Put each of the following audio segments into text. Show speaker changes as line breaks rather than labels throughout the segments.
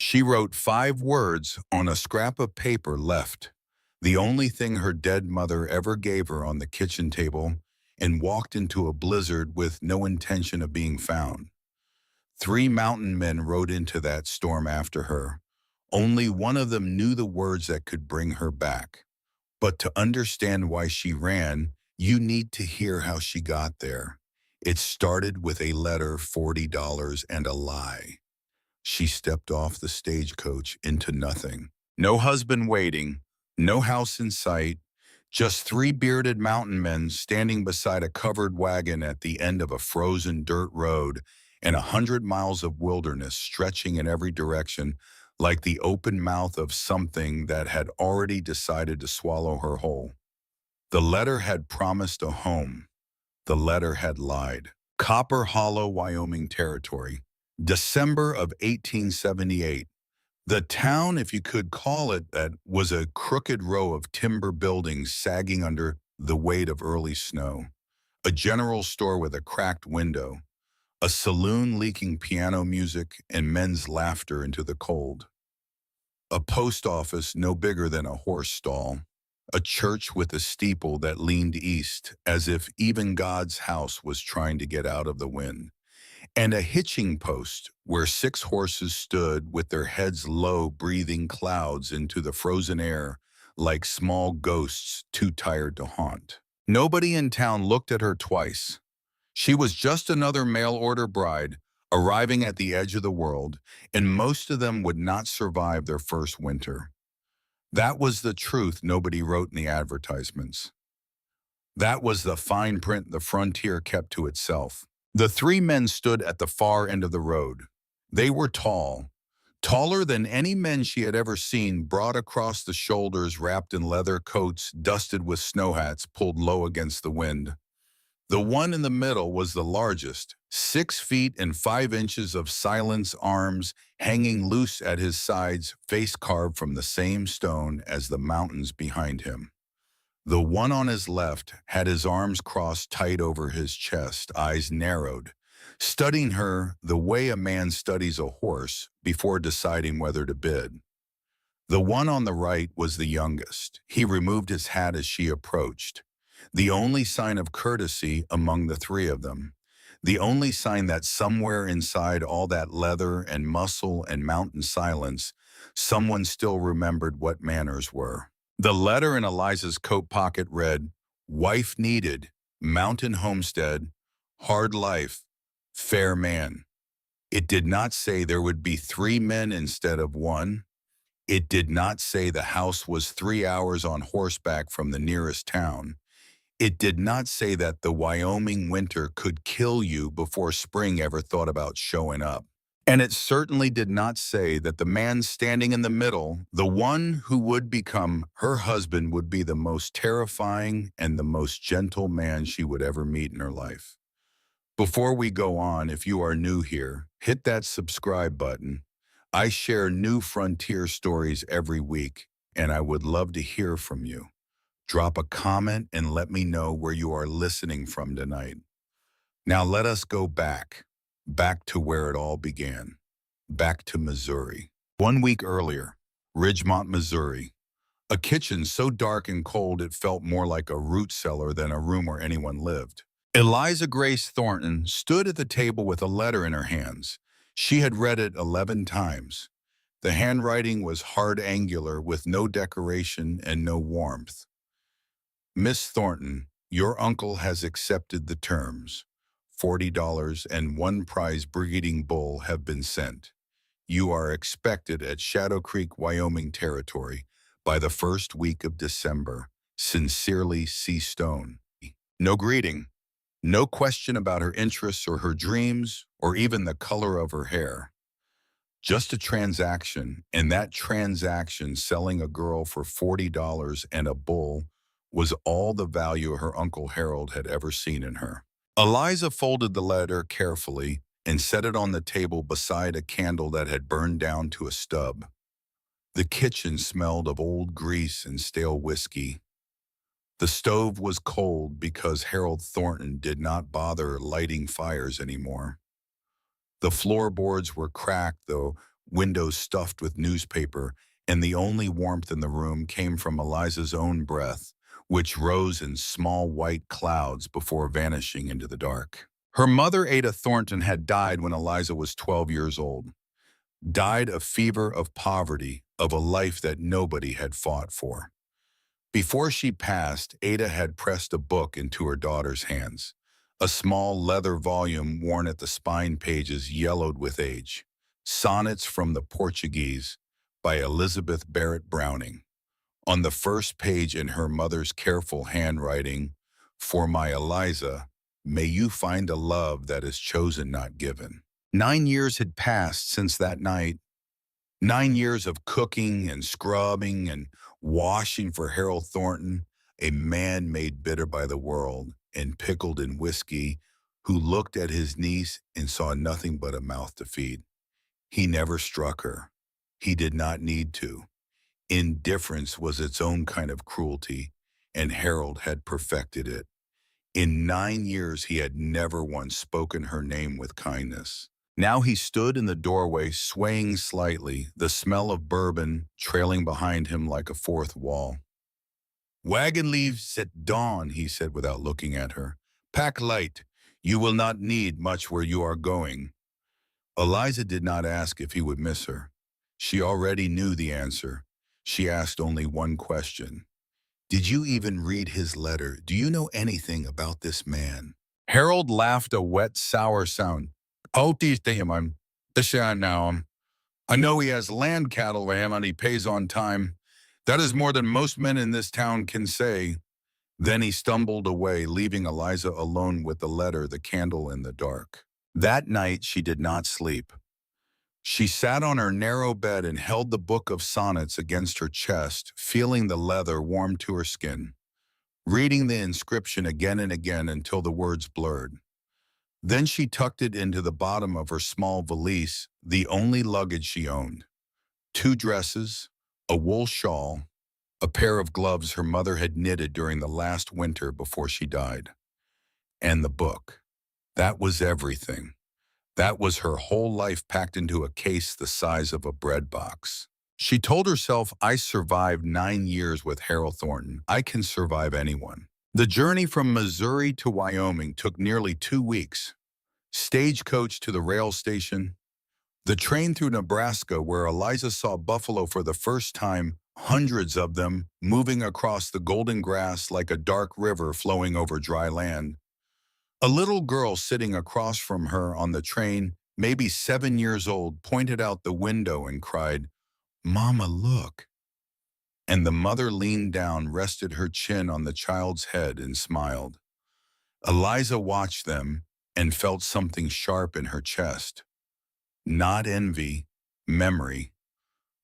She wrote 5 words on a scrap of paper left, the only thing her dead mother ever gave her, on the kitchen table, and walked into a blizzard with no intention of being found. 3 mountain men rode into that storm after her. Only one of them knew the words that could bring her back. But to understand why she ran, you need to hear how she got there. It started with a letter, $40, and a lie. She stepped off the stagecoach into nothing. No husband waiting, no house in sight, just 3 bearded mountain men standing beside a covered wagon at the end of a frozen dirt road, and 100 miles of wilderness stretching in every direction like the open mouth of something that had already decided to swallow her whole. The letter had promised a home. The letter had lied. Copper Hollow, Wyoming Territory, December of 1878. The town, if you could call it that, was a crooked row of timber buildings sagging under the weight of early snow. A general store with a cracked window. A saloon leaking piano music and men's laughter into the cold. A post office no bigger than a horse stall. A church with a steeple that leaned east, as if even God's house was trying to get out of the wind. And a hitching post where 6 horses stood with their heads low, breathing clouds into the frozen air like small ghosts too tired to haunt. Nobody in town looked at her twice. She was just another mail-order bride, arriving at the edge of the world, and most of them would not survive their first winter. That was the truth nobody wrote in the advertisements. That was the fine print the frontier kept to itself. The 3 men stood at the far end of the road. They were tall, taller than any men she had ever seen, broad across the shoulders, wrapped in leather coats dusted with snow hats pulled low against the wind. The one in the middle was the largest, 6 feet and 5 inches of silence, arms hanging loose at his sides, face carved from the same stone as the mountains behind him. The one on his left had his arms crossed tight over his chest, eyes narrowed, studying her the way a man studies a horse before deciding whether to bid. The one on the right was the youngest. He removed his hat as she approached, the only sign of courtesy among the 3 of them, the only sign that somewhere inside all that leather and muscle and mountain silence, someone still remembered what manners were. The letter in Eliza's coat pocket read, "Wife needed, mountain homestead, hard life, fair man." It did not say there would be 3 men instead of 1. It did not say the house was 3 hours on horseback from the nearest town. It did not say that the Wyoming winter could kill you before spring ever thought about showing up. And it certainly did not say that the man standing in the middle, the one who would become her husband, would be the most terrifying and the most gentle man she would ever meet in her life. Before we go on, if you are new here, hit that subscribe button. I share new frontier stories every week, and I would love to hear from you. Drop a comment and let me know where you are listening from tonight. Now let us go back to where it all began, back to Missouri. 1 week earlier, Ridgemont, Missouri. A kitchen so dark and cold it felt more like a root cellar than a room where anyone lived. Eliza Grace Thornton stood at the table with a letter in her hands. She had read it 11 times. The handwriting was hard, angular, with no decoration and no warmth. "Miss Thornton, your uncle has accepted the terms. $40 and 1 prize breeding bull have been sent. You are expected at Shadow Creek, Wyoming Territory by the first week of December. Sincerely, C. Stone." No greeting, no question about her interests or her dreams or even the color of her hair. Just a transaction, and that transaction, selling a girl for $40 and a bull, was all the value her Uncle Harold had ever seen in her. Eliza folded the letter carefully and set it on the table beside a candle that had burned down to a stub. The kitchen smelled of old grease and stale whiskey. The stove was cold because Harold Thornton did not bother lighting fires anymore. The floorboards were cracked, though windows stuffed with newspaper, and the only warmth in the room came from Eliza's own breath, which rose in small white clouds before vanishing into the dark. Her mother, Ada Thornton, had died when Eliza was 12 years old. Died of fever, of poverty, of a life that nobody had fought for. Before she passed, Ada had pressed a book into her daughter's hands, a small leather volume worn at the spine pages yellowed with age. Sonnets from the Portuguese by Elizabeth Barrett Browning. On the first page in her mother's careful handwriting, "For my Eliza, may you find a love that is chosen not given." 9 years had passed since that night. 9 years of cooking and scrubbing and washing for Harold Thornton, a man made bitter by the world and pickled in whiskey, who looked at his niece and saw nothing but a mouth to feed. He never struck her. He did not need to. Indifference was its own kind of cruelty, and Harold had perfected it. In 9 years, he had never once spoken her name with kindness. Now he stood in the doorway, swaying slightly, the smell of bourbon trailing behind him like a fourth wall. "Wagon leaves at dawn," he said without looking at her. "Pack light. You will not need much where you are going." Eliza did not ask if he would miss her. She already knew the answer. She asked only one question. "Did you even read his letter? Do you know anything about this man?" Harold laughed a wet, sour sound. "Oh, I'm the now. I know he has land cattle for him and he pays on time. That is more than most men in this town can say." Then he stumbled away, leaving Eliza alone with the letter, the candle in the dark. That night she did not sleep. She sat on her narrow bed and held the book of sonnets against her chest, feeling the leather warm to her skin, reading the inscription again and again until the words blurred. Then she tucked it into the bottom of her small valise, the only luggage she owned. 2 dresses, a wool shawl, a pair of gloves her mother had knitted during the last winter before she died. And the book. That was everything. That was her whole life packed into a case the size of a bread box. She told herself, "I survived 9 years with Harold Thornton. I can survive anyone." The journey from Missouri to Wyoming took nearly 2 weeks. Stagecoach to the rail station. The train through Nebraska, where Eliza saw buffalo for the first time, hundreds of them moving across the golden grass like a dark river flowing over dry land. A little girl sitting across from her on the train, maybe 7 years old, pointed out the window and cried, "Mama, look." And the mother leaned down, rested her chin on the child's head, and smiled. Eliza watched them and felt something sharp in her chest. Not envy, memory.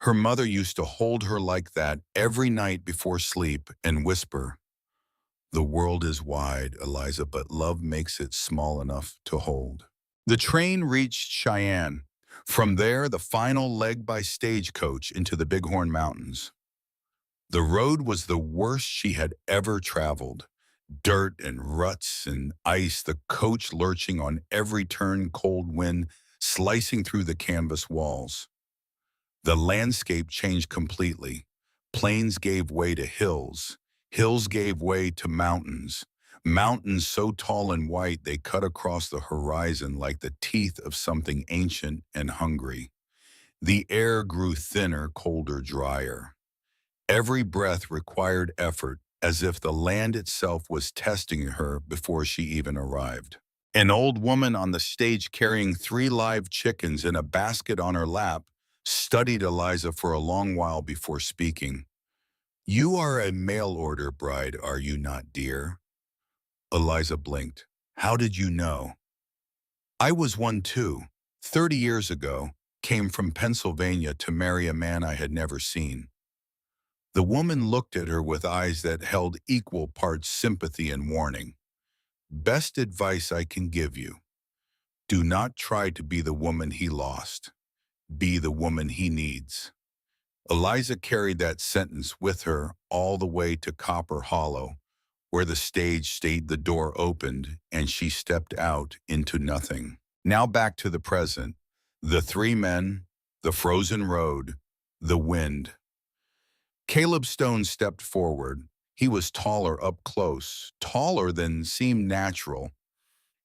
Her mother used to hold her like that every night before sleep and whisper, "The world is wide, Eliza, but love makes it small enough to hold." The train reached Cheyenne. From there, the final leg by stagecoach into the Bighorn Mountains. The road was the worst she had ever traveled. Dirt and ruts and ice, the coach lurching on every turn, cold wind slicing through the canvas walls. The landscape changed completely. Plains gave way to hills. Hills gave way to mountains. Mountains so tall and white they cut across the horizon like the teeth of something ancient and hungry. The air grew thinner, colder, drier. Every breath required effort, as if the land itself was testing her before she even arrived. An old woman on the stage carrying 3 live chickens in a basket on her lap studied Eliza for a long while before speaking. "You are a mail-order bride, are you not, dear?" Eliza blinked. "How did you know?" "I was one too. 30 years ago, came from Pennsylvania to marry a man I had never seen." The woman looked at her with eyes that held equal parts sympathy and warning. "Best advice I can give you. Do not try to be the woman he lost. Be the woman he needs." Eliza carried that sentence with her all the way to Copper Hollow, where the stage stayed, the door opened, and she stepped out into nothing. Now back to the present. The 3 men, the frozen road, the wind. Caleb Stone stepped forward. He was taller up close, taller than seemed natural,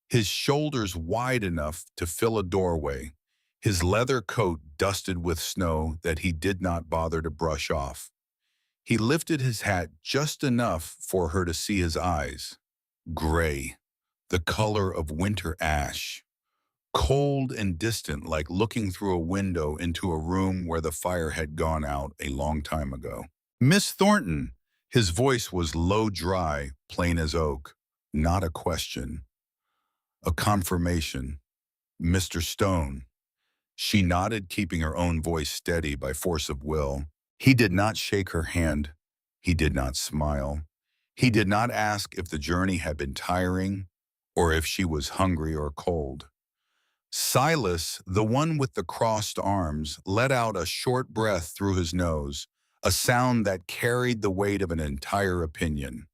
his shoulders wide enough to fill a doorway, his leather coat dusted with snow that he did not bother to brush off. He lifted his hat just enough for her to see his eyes. Gray, the color of winter ash. Cold and distant, like looking through a window into a room where the fire had gone out a long time ago. Miss Thornton. His voice was low, dry, plain as oak. Not a question. A confirmation. Mr. Stone. She nodded, keeping her own voice steady by force of will. He did not shake her hand. He did not smile. He did not ask if the journey had been tiring or if she was hungry or cold. Silas, the one with the crossed arms, let out a short breath through his nose, a sound that carried the weight of an entire opinion.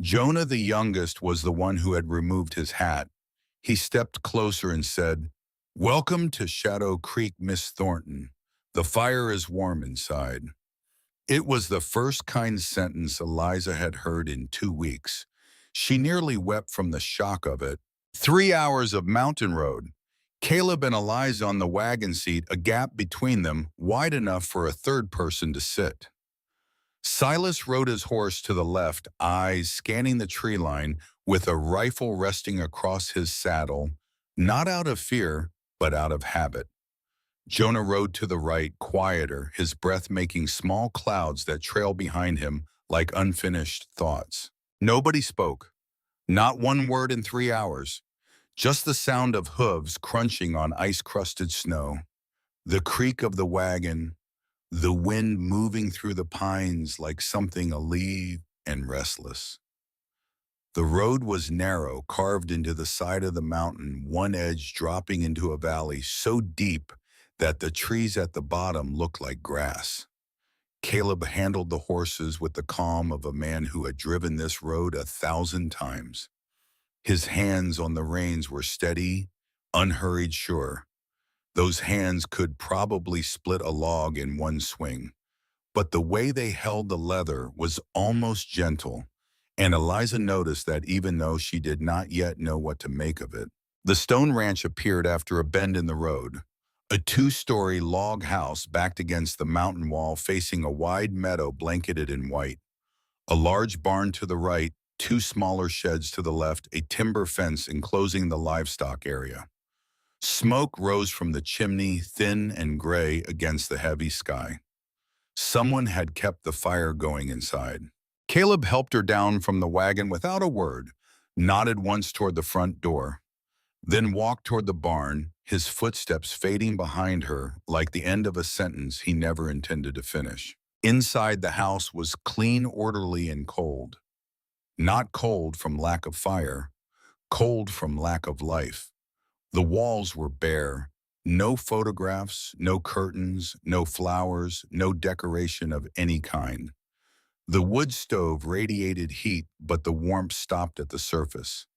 Jonah, the youngest, was the one who had removed his hat. He stepped closer and said, "Welcome to Shadow Creek, Miss Thornton. The fire is warm inside." It was the first kind sentence Eliza had heard in 2 weeks. She nearly wept from the shock of it. 3 hours of mountain road. Caleb and Eliza on the wagon seat, a gap between them wide enough for a third person to sit. Silas rode his horse to the left, eyes scanning the tree line, with a rifle resting across his saddle, not out of fear, but out of habit. Jonah rode to the right, quieter, his breath making small clouds that trailed behind him like unfinished thoughts. Nobody spoke. Not one word in 3 hours. Just the sound of hooves crunching on ice-crusted snow, the creak of the wagon, the wind moving through the pines like something alive and restless. The road was narrow, carved into the side of the mountain, one edge dropping into a valley so deep that the trees at the bottom looked like grass. Caleb handled the horses with the calm of a man who had driven this road 1,000 times. His hands on the reins were steady, unhurried, sure. Those hands could probably split a log in one swing. But the way they held the leather was almost gentle, and Eliza noticed that even though she did not yet know what to make of it. The stone ranch appeared after a bend in the road. A 2-story log house backed against the mountain wall facing a wide meadow blanketed in white. A large barn to the right, 2 smaller sheds to the left, a timber fence enclosing the livestock area. Smoke rose from the chimney, thin and gray against the heavy sky. Someone had kept the fire going inside. Caleb helped her down from the wagon without a word, nodded once toward the front door, then walked toward the barn, his footsteps fading behind her like the end of a sentence he never intended to finish. Inside the house was clean, orderly, and cold. Not cold from lack of fire, cold from lack of life. The walls were bare. No photographs, no curtains, no flowers, no decoration of any kind. The wood stove radiated heat, but the warmth stopped at the surface.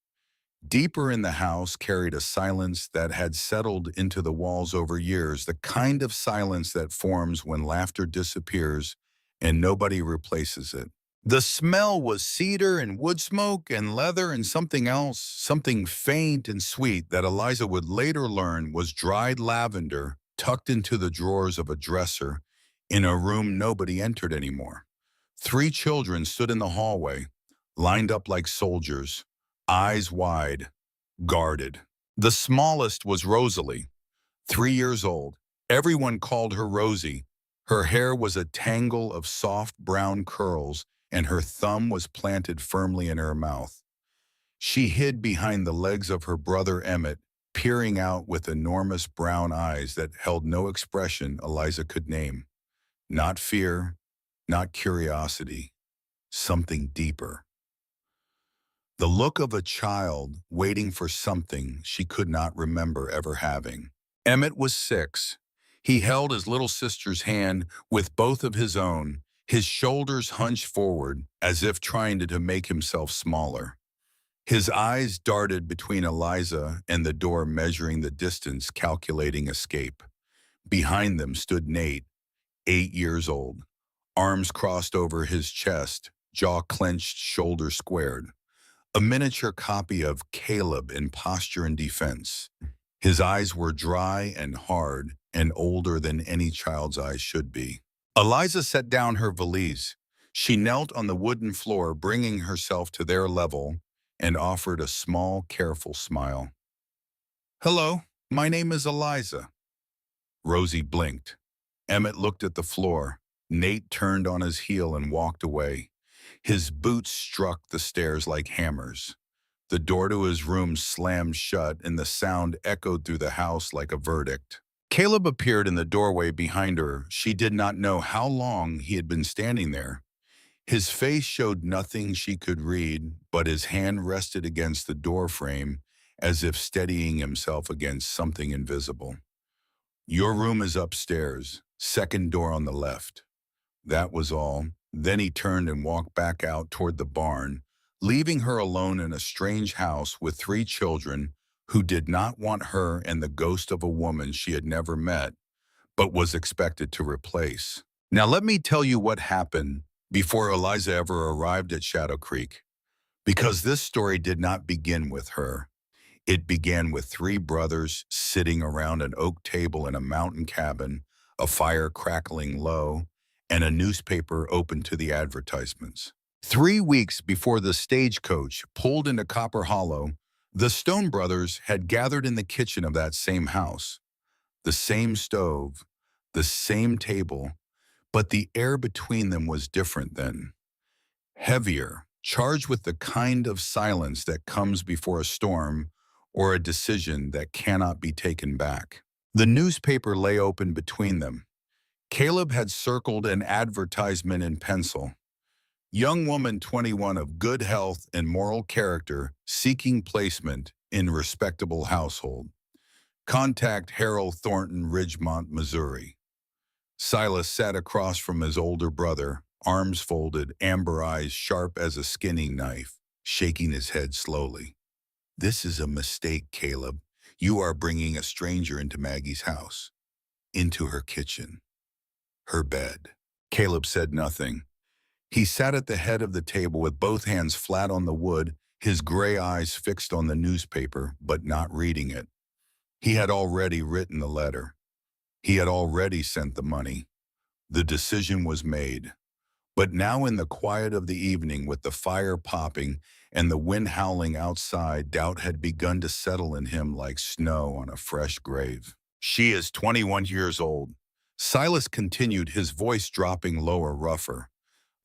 Deeper in the house carried a silence that had settled into the walls over years, the kind of silence that forms when laughter disappears and nobody replaces it. The smell was cedar and wood smoke and leather and something else, something faint and sweet that Eliza would later learn was dried lavender tucked into the drawers of a dresser in a room nobody entered anymore. 3 children stood in the hallway, lined up like soldiers, eyes wide, guarded. The smallest was Rosalie, 3 years old. Everyone called her Rosie. Her hair was a tangle of soft brown curls, and her thumb was planted firmly in her mouth. She hid behind the legs of her brother Emmett, peering out with enormous brown eyes that held no expression Eliza could name. Not fear, not curiosity, something deeper. The look of a child waiting for something she could not remember ever having. Emmett was 6. He held his little sister's hand with both of his own, his shoulders hunched forward as if trying to make himself smaller. His eyes darted between Eliza and the door, measuring the distance, calculating escape. Behind them stood Nate, 8 years old, arms crossed over his chest, jaw clenched, shoulders squared. A miniature copy of Caleb in posture and defense. His eyes were dry and hard and older than any child's eyes should be. Eliza set down her valise. She knelt on the wooden floor, bringing herself to their level, and offered a small, careful smile. "Hello, my name is Eliza." Rosie blinked. Emmett looked at the floor. Nate turned on his heel and walked away. His boots struck the stairs like hammers. The door to his room slammed shut, and the sound echoed through the house like a verdict. Caleb appeared in the doorway behind her. She did not know how long he had been standing there. His face showed nothing she could read, but his hand rested against the doorframe as if steadying himself against something invisible. "Your room is upstairs, second door on the left." That was all. Then he turned and walked back out toward the barn, leaving her alone in a strange house with 3 children who did not want her and the ghost of a woman she had never met, but was expected to replace. Now let me tell you what happened before Eliza ever arrived at Shadow Creek, because this story did not begin with her. It began with 3 brothers sitting around an oak table in a mountain cabin, a fire crackling low, and a newspaper open to the advertisements. 3 weeks before the stagecoach pulled into Copper Hollow, the Stone brothers had gathered in the kitchen of that same house. The same stove, the same table, but the air between them was different then. Heavier, charged with the kind of silence that comes before a storm or a decision that cannot be taken back. The newspaper lay open between them. Caleb had circled an advertisement in pencil. "Young woman 21 of good health and moral character seeking placement in respectable household. Contact Harold Thornton, Ridgemont, Missouri." Silas sat across from his older brother, arms folded, amber eyes sharp as a skinning knife, shaking his head slowly. "This is a mistake, Caleb. You are bringing a stranger into Maggie's house, into her kitchen, her bed." Caleb said nothing. He sat at the head of the table with both hands flat on the wood, his gray eyes fixed on the newspaper, but not reading it. He had already written the letter. He had already sent the money. The decision was made. But now in the quiet of the evening, with the fire popping and the wind howling outside, doubt had begun to settle in him like snow on a fresh grave. "She is 21 years old." Silas continued, his voice dropping lower, rougher.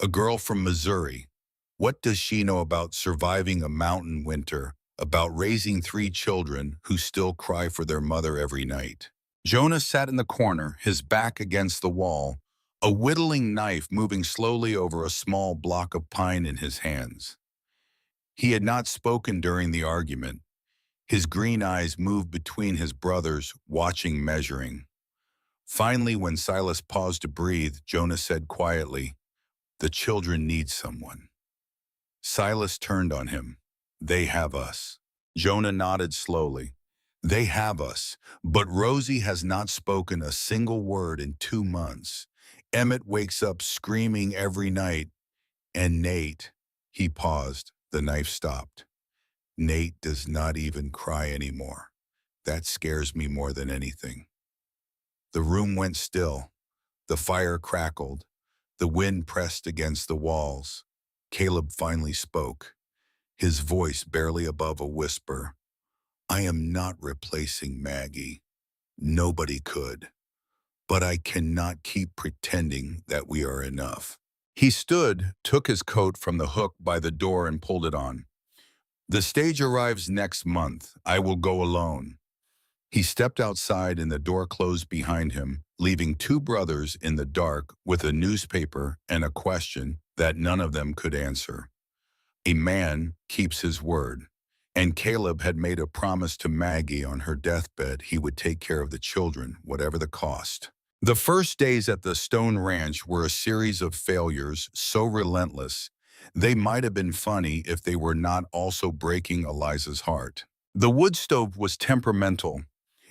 "A girl from Missouri. What does she know about surviving a mountain winter, about raising 3 children who still cry for their mother every night?" Jonah sat in the corner, his back against the wall, a whittling knife moving slowly over a small block of pine in his hands. He had not spoken during the argument. His green eyes moved between his brothers, watching, measuring. Finally, when Silas paused to breathe, Jonah said quietly, "The children need someone." Silas turned on him. "They have us." Jonah nodded slowly. "They have us, but Rosie has not spoken a single word in 2 months. Emmett wakes up screaming every night, and Nate," he paused, the knife stopped. "Nate does not even cry anymore. That scares me more than anything." The room went still. The fire crackled. The wind pressed against the walls. Caleb finally spoke, his voice barely above a whisper. "I am not replacing Maggie. Nobody could. But I cannot keep pretending that we are enough." He stood, took his coat from the hook by the door and pulled it on. "The stage arrives next month. I will go alone." He stepped outside and the door closed behind him, leaving 2 brothers in the dark with a newspaper and a question that none of them could answer. A man keeps his word, and Caleb had made a promise to Maggie on her deathbed he would take care of the children, whatever the cost. The first days at the Stone Ranch were a series of failures so relentless, they might have been funny if they were not also breaking Eliza's heart. The wood stove was temperamental.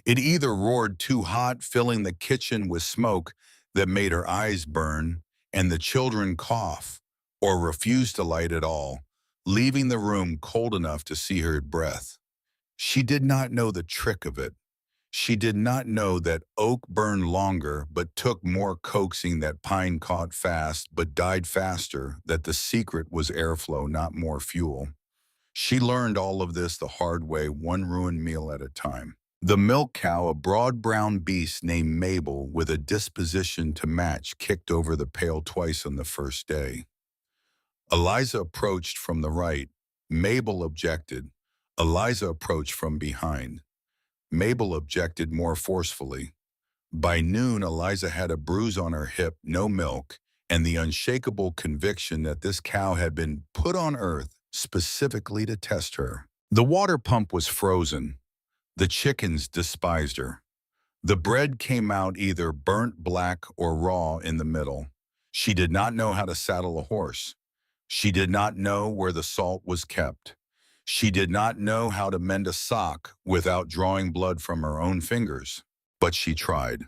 It either roared too hot, filling the kitchen with smoke that made her eyes burn and the children cough, or refused to light at all, leaving the room cold enough to see her breath. She did not know the trick of it. She did not know that oak burned longer but took more coaxing, that pine caught fast but died faster, that the secret was airflow, not more fuel. She learned all of this the hard way, one ruined meal at a time. The milk cow, a broad brown beast named Mabel with a disposition to match, kicked over the pail twice on the first day. Eliza approached from the right. Mabel objected. Eliza approached from behind. Mabel objected more forcefully. By noon, Eliza had a bruise on her hip, no milk, and the unshakable conviction that this cow had been put on earth specifically to test her. The water pump was frozen. The chickens despised her. The bread came out either burnt black or raw in the middle. She did not know how to saddle a horse. She did not know where the salt was kept. She did not know how to mend a sock without drawing blood from her own fingers, but she tried.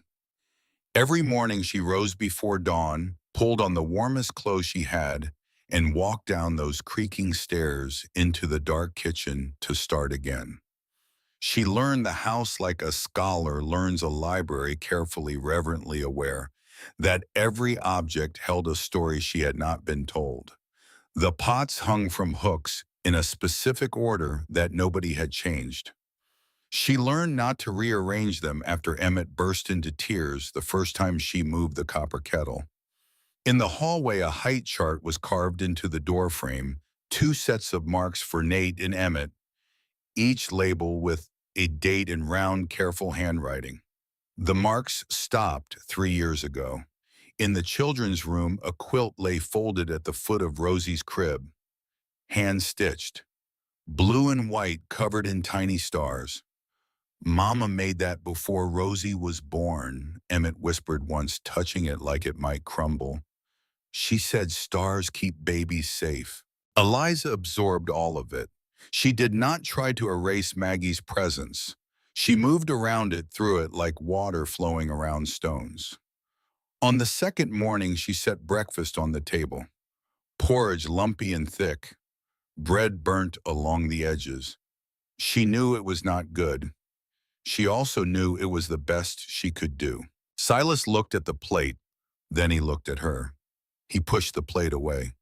Every morning she rose before dawn, pulled on the warmest clothes she had, and walked down those creaking stairs into the dark kitchen to start again. She learned the house like a scholar learns a library, carefully, reverently aware that every object held a story she had not been told. The pots hung from hooks in a specific order that nobody had changed. She learned not to rearrange them after Emmett burst into tears the first time she moved the copper kettle. In the hallway, a height chart was carved into the doorframe, two sets of marks for Nate and Emmett, each label with a date in round, careful handwriting. The marks stopped 3 years ago. In the children's room, a quilt lay folded at the foot of Rosie's crib, hand-stitched, blue and white covered in tiny stars. "Mama made that before Rosie was born," Emmett whispered once, touching it like it might crumble. "She said stars keep babies safe." Eliza absorbed all of it. She did not try to erase Maggie's presence. She moved around it, through it, like water flowing around stones. On the second morning, she set breakfast on the table. Porridge lumpy and thick, bread burnt along the edges. She knew it was not good. She also knew it was the best she could do. Silas looked at the plate, then he looked at her. He pushed the plate away.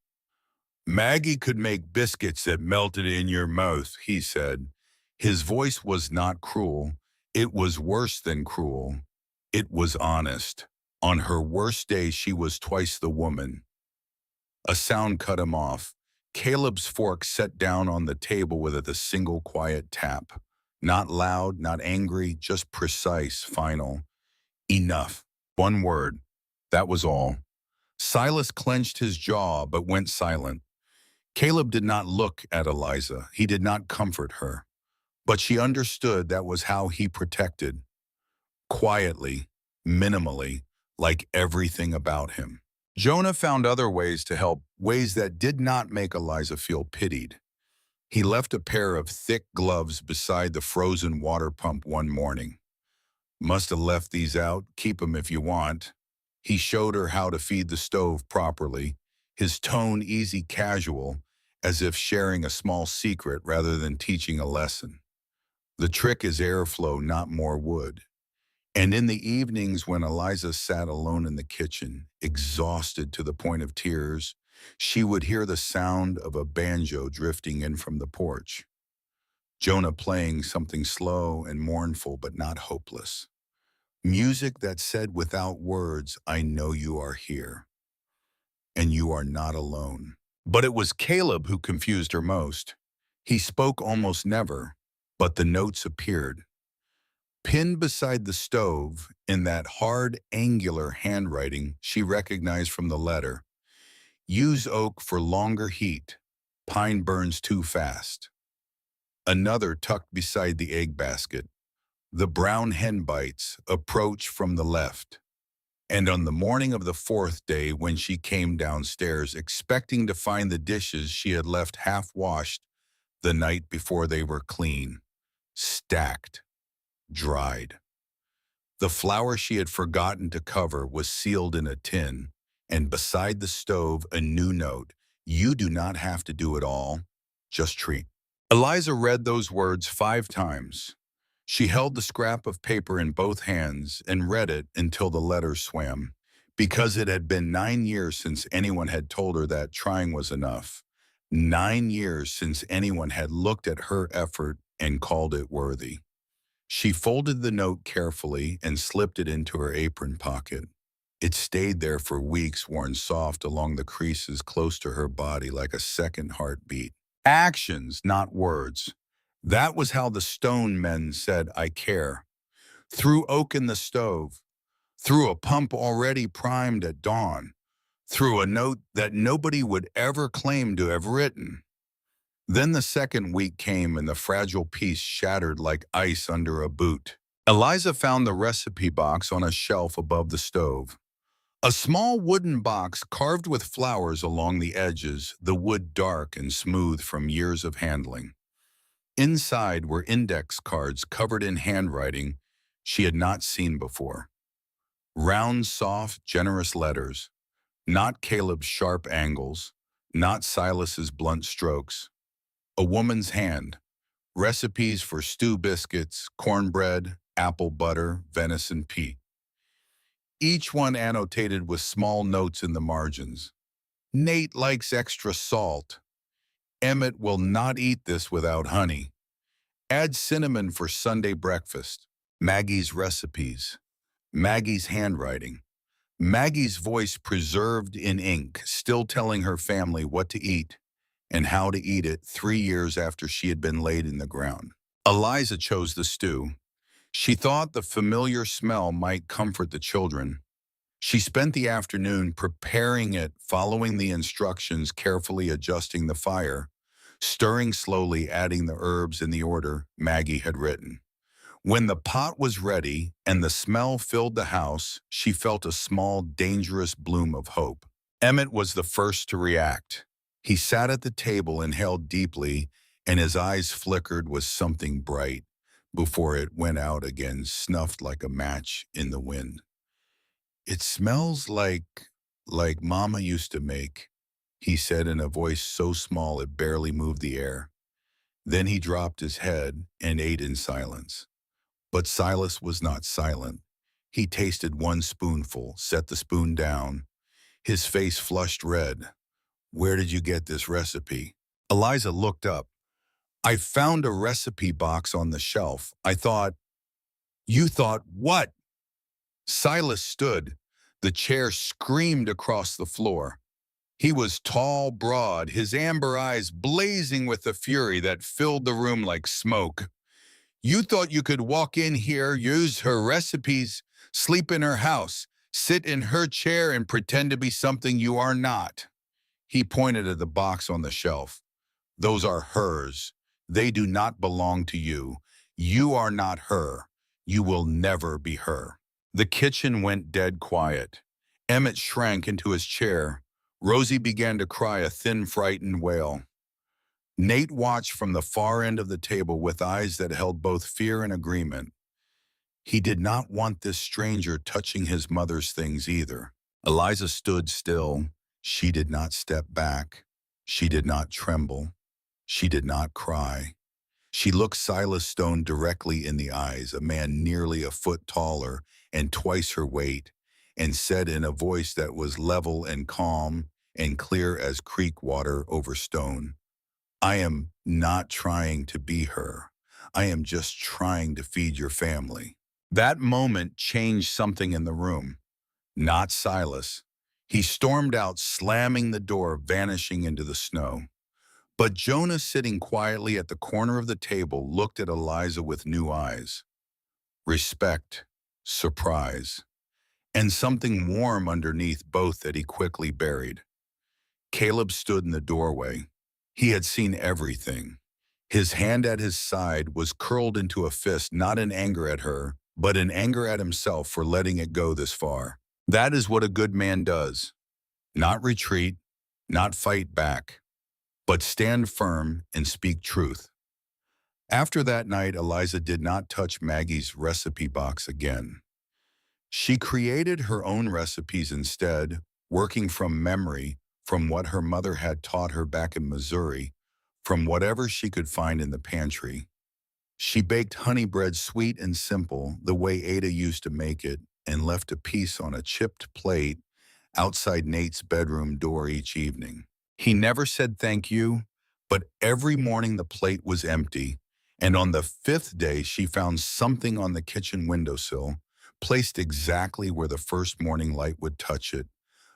"Maggie could make biscuits that melted in your mouth," he said. His voice was not cruel. It was worse than cruel. It was honest. On her worst day, she was twice the woman. A sound cut him off. Caleb's fork set down on the table with a single quiet tap. Not loud, not angry, just precise, final. Enough. One word. That was all. Silas clenched his jaw but went silent. Caleb did not look at Eliza. He did not comfort her. But she understood that was how he protected. Quietly, minimally, like everything about him. Jonah found other ways to help, ways that did not make Eliza feel pitied. He left a pair of thick gloves beside the frozen water pump one morning. "Must have left these out. Keep 'em if you want." He showed her how to feed the stove properly, his tone easy, casual, as if sharing a small secret rather than teaching a lesson. "The trick is airflow, not more wood." And in the evenings when Eliza sat alone in the kitchen, exhausted to the point of tears, she would hear the sound of a banjo drifting in from the porch. Jonah playing something slow and mournful but not hopeless. Music that said without words, "I know you are here, and you are not alone." But it was Caleb who confused her most. He spoke almost never, but the notes appeared. Pinned beside the stove, in that hard, angular handwriting she recognized from the letter, "Use oak for longer heat. Pine burns too fast." Another tucked beside the egg basket, "The brown hen bites approach from the left." And on the morning of the fourth day, when she came downstairs expecting to find the dishes she had left half-washed the night before they were clean, stacked, dried. The flour she had forgotten to cover was sealed in a tin, and beside the stove a new note: "You do not have to do it all, just treat." Eliza read those words 5 times. She held the scrap of paper in both hands and read it until the letters swam. Because it had been 9 years since anyone had told her that trying was enough. 9 years since anyone had looked at her effort and called it worthy. She folded the note carefully and slipped it into her apron pocket. It stayed there for weeks, worn soft along the creases close to her body like a second heartbeat. Actions, not words. That was how the stone men said, "I care." Through oak in the stove, through a pump already primed at dawn, through a note that nobody would ever claim to have written. Then the second week came and the fragile piece shattered like ice under a boot. Eliza found the recipe box on a shelf above the stove. A small wooden box carved with flowers along the edges, the wood dark and smooth from years of handling. Inside were index cards covered in handwriting she had not seen before. Round, soft, generous letters, not Caleb's sharp angles, not Silas's blunt strokes. A woman's hand, recipes for stew biscuits, cornbread, apple butter, venison pea. Each one annotated with small notes in the margins. Nate likes extra salt. Emmett will not eat this without honey. Add cinnamon for Sunday breakfast. Maggie's recipes. Maggie's handwriting. Maggie's voice preserved in ink, still telling her family what to eat and how to eat it 3 years after she had been laid in the ground. Eliza chose the stew. She thought the familiar smell might comfort the children. She spent the afternoon preparing it, following the instructions, carefully adjusting the fire, stirring slowly, adding the herbs in the order Maggie had written. When the pot was ready and the smell filled the house, she felt a small, dangerous bloom of hope. Emmett was the first to react. He sat at the table, inhaled deeply, and his eyes flickered with something bright before it went out again, snuffed like a match in the wind. "It smells like Mama used to make," he said in a voice so small it barely moved the air. Then he dropped his head and ate in silence. But Silas was not silent. He tasted one spoonful, set the spoon down. His face flushed red. "Where did you get this recipe?" Eliza looked up. "I found a recipe box on the shelf. I thought—" "You thought what?" Silas stood. The chair screamed across the floor. He was tall, broad, his amber eyes blazing with the fury that filled the room like smoke. "You thought you could walk in here, use her recipes, sleep in her house, sit in her chair and pretend to be something you are not." He pointed at the box on the shelf. "Those are hers. They do not belong to you. You are not her. You will never be her." The kitchen went dead quiet. Emmett shrank into his chair. Rosie began to cry a thin, frightened wail. Nate watched from the far end of the table with eyes that held both fear and agreement. He did not want this stranger touching his mother's things either. Eliza stood still. She did not step back. She did not tremble. She did not cry. She looked Silas Stone directly in the eyes, a man nearly a foot taller and twice her weight, and said in a voice that was level and calm and clear as creek water over stone, "I am not trying to be her. I am just trying to feed your family." That moment changed something in the room. Not Silas. He stormed out, slamming the door, vanishing into the snow. But Jonah, sitting quietly at the corner of the table, looked at Eliza with new eyes. Respect, surprise, and something warm underneath both that he quickly buried. Caleb stood in the doorway. He had seen everything. His hand at his side was curled into a fist, not in anger at her, but in anger at himself for letting it go this far. That is what a good man does. Not retreat, not fight back, but stand firm and speak truth. After that night, Eliza did not touch Maggie's recipe box again. She created her own recipes instead, working from memory, from what her mother had taught her back in Missouri, from whatever she could find in the pantry. She baked honey bread sweet and simple, the way Ada used to make it, and left a piece on a chipped plate outside Nate's bedroom door each evening. He never said thank you, but every morning the plate was empty, and on the fifth day she found something on the kitchen windowsill, placed exactly where the first morning light would touch it,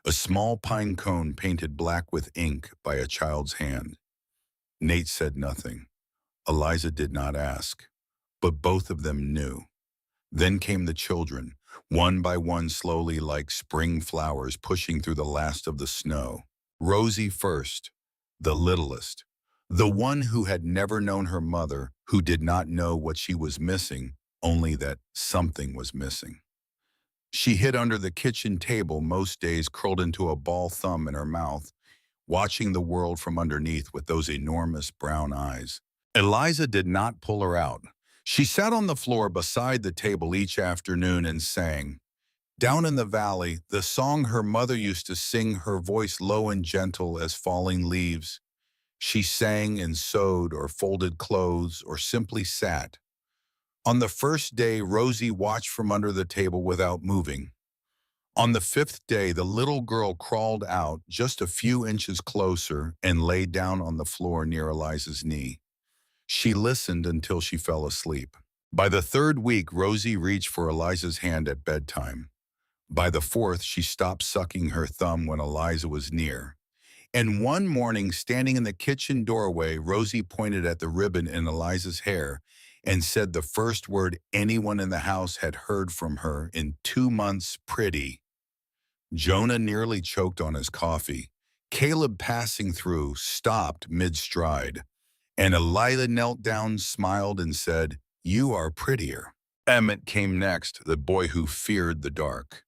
a small pine cone painted black with ink by a child's hand. Nate said nothing. Eliza did not ask, but both of them knew. Then came the children, one by one slowly like spring flowers pushing through the last of the snow. Rosie first, the littlest, the one who had never known her mother, who did not know what she was missing, only that something was missing. She hid under the kitchen table most days, curled into a ball thumb in her mouth, watching the world from underneath with those enormous brown eyes. Eliza did not pull her out. She sat on the floor beside the table each afternoon and sang. Down in the valley, the song her mother used to sing, her voice low and gentle as falling leaves. She sang and sewed or folded clothes or simply sat. On the first day, Rosie watched from under the table without moving. On the fifth day, the little girl crawled out just a few inches closer and lay down on the floor near Eliza's knee. She listened until she fell asleep. By the third week, Rosie reached for Eliza's hand at bedtime. By the fourth, she stopped sucking her thumb when Eliza was near. And one morning, standing in the kitchen doorway, Rosie pointed at the ribbon in Eliza's hair and said the first word anyone in the house had heard from her in 2 months, pretty. Jonah nearly choked on his coffee. Caleb, passing through, stopped mid-stride. And Eliza knelt down, smiled, and said, "You are prettier." Emmett came next, the boy who feared the dark.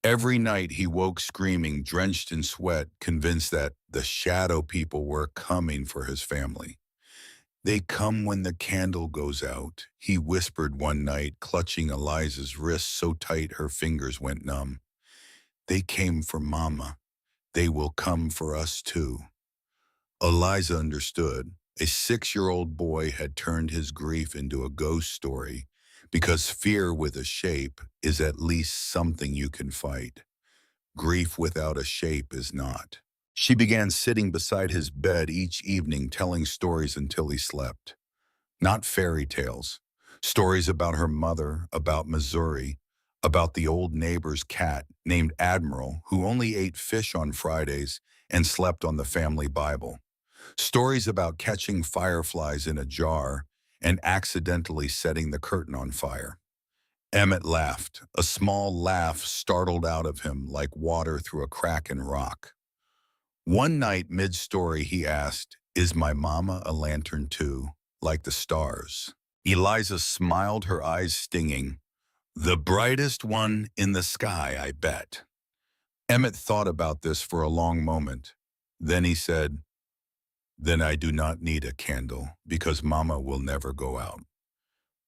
Every night he woke screaming, drenched in sweat, convinced that the shadow people were coming for his family. "They come when the candle goes out," he whispered one night, clutching Eliza's wrist so tight her fingers went numb. "They came for Mama. They will come for us too." Eliza understood. A 6-year-old boy had turned his grief into a ghost story, because fear with a shape is at least something you can fight. Grief without a shape is not. She began sitting beside his bed each evening, telling stories until he slept. Not fairy tales. Stories about her mother, about Missouri, about the old neighbor's cat named Admiral, who only ate fish on Fridays and slept on the family Bible. Stories about catching fireflies in a jar and accidentally setting the curtain on fire. Emmett laughed. A small laugh startled out of him like water through a crack in rock. One night, mid-story, he asked, "Is my mama a lantern too, like the stars?" Eliza smiled, her eyes stinging. "The brightest one in the sky, I bet." Emmett thought about this for a long moment. Then he said, "Then I do not need a candle, because Mama will never go out."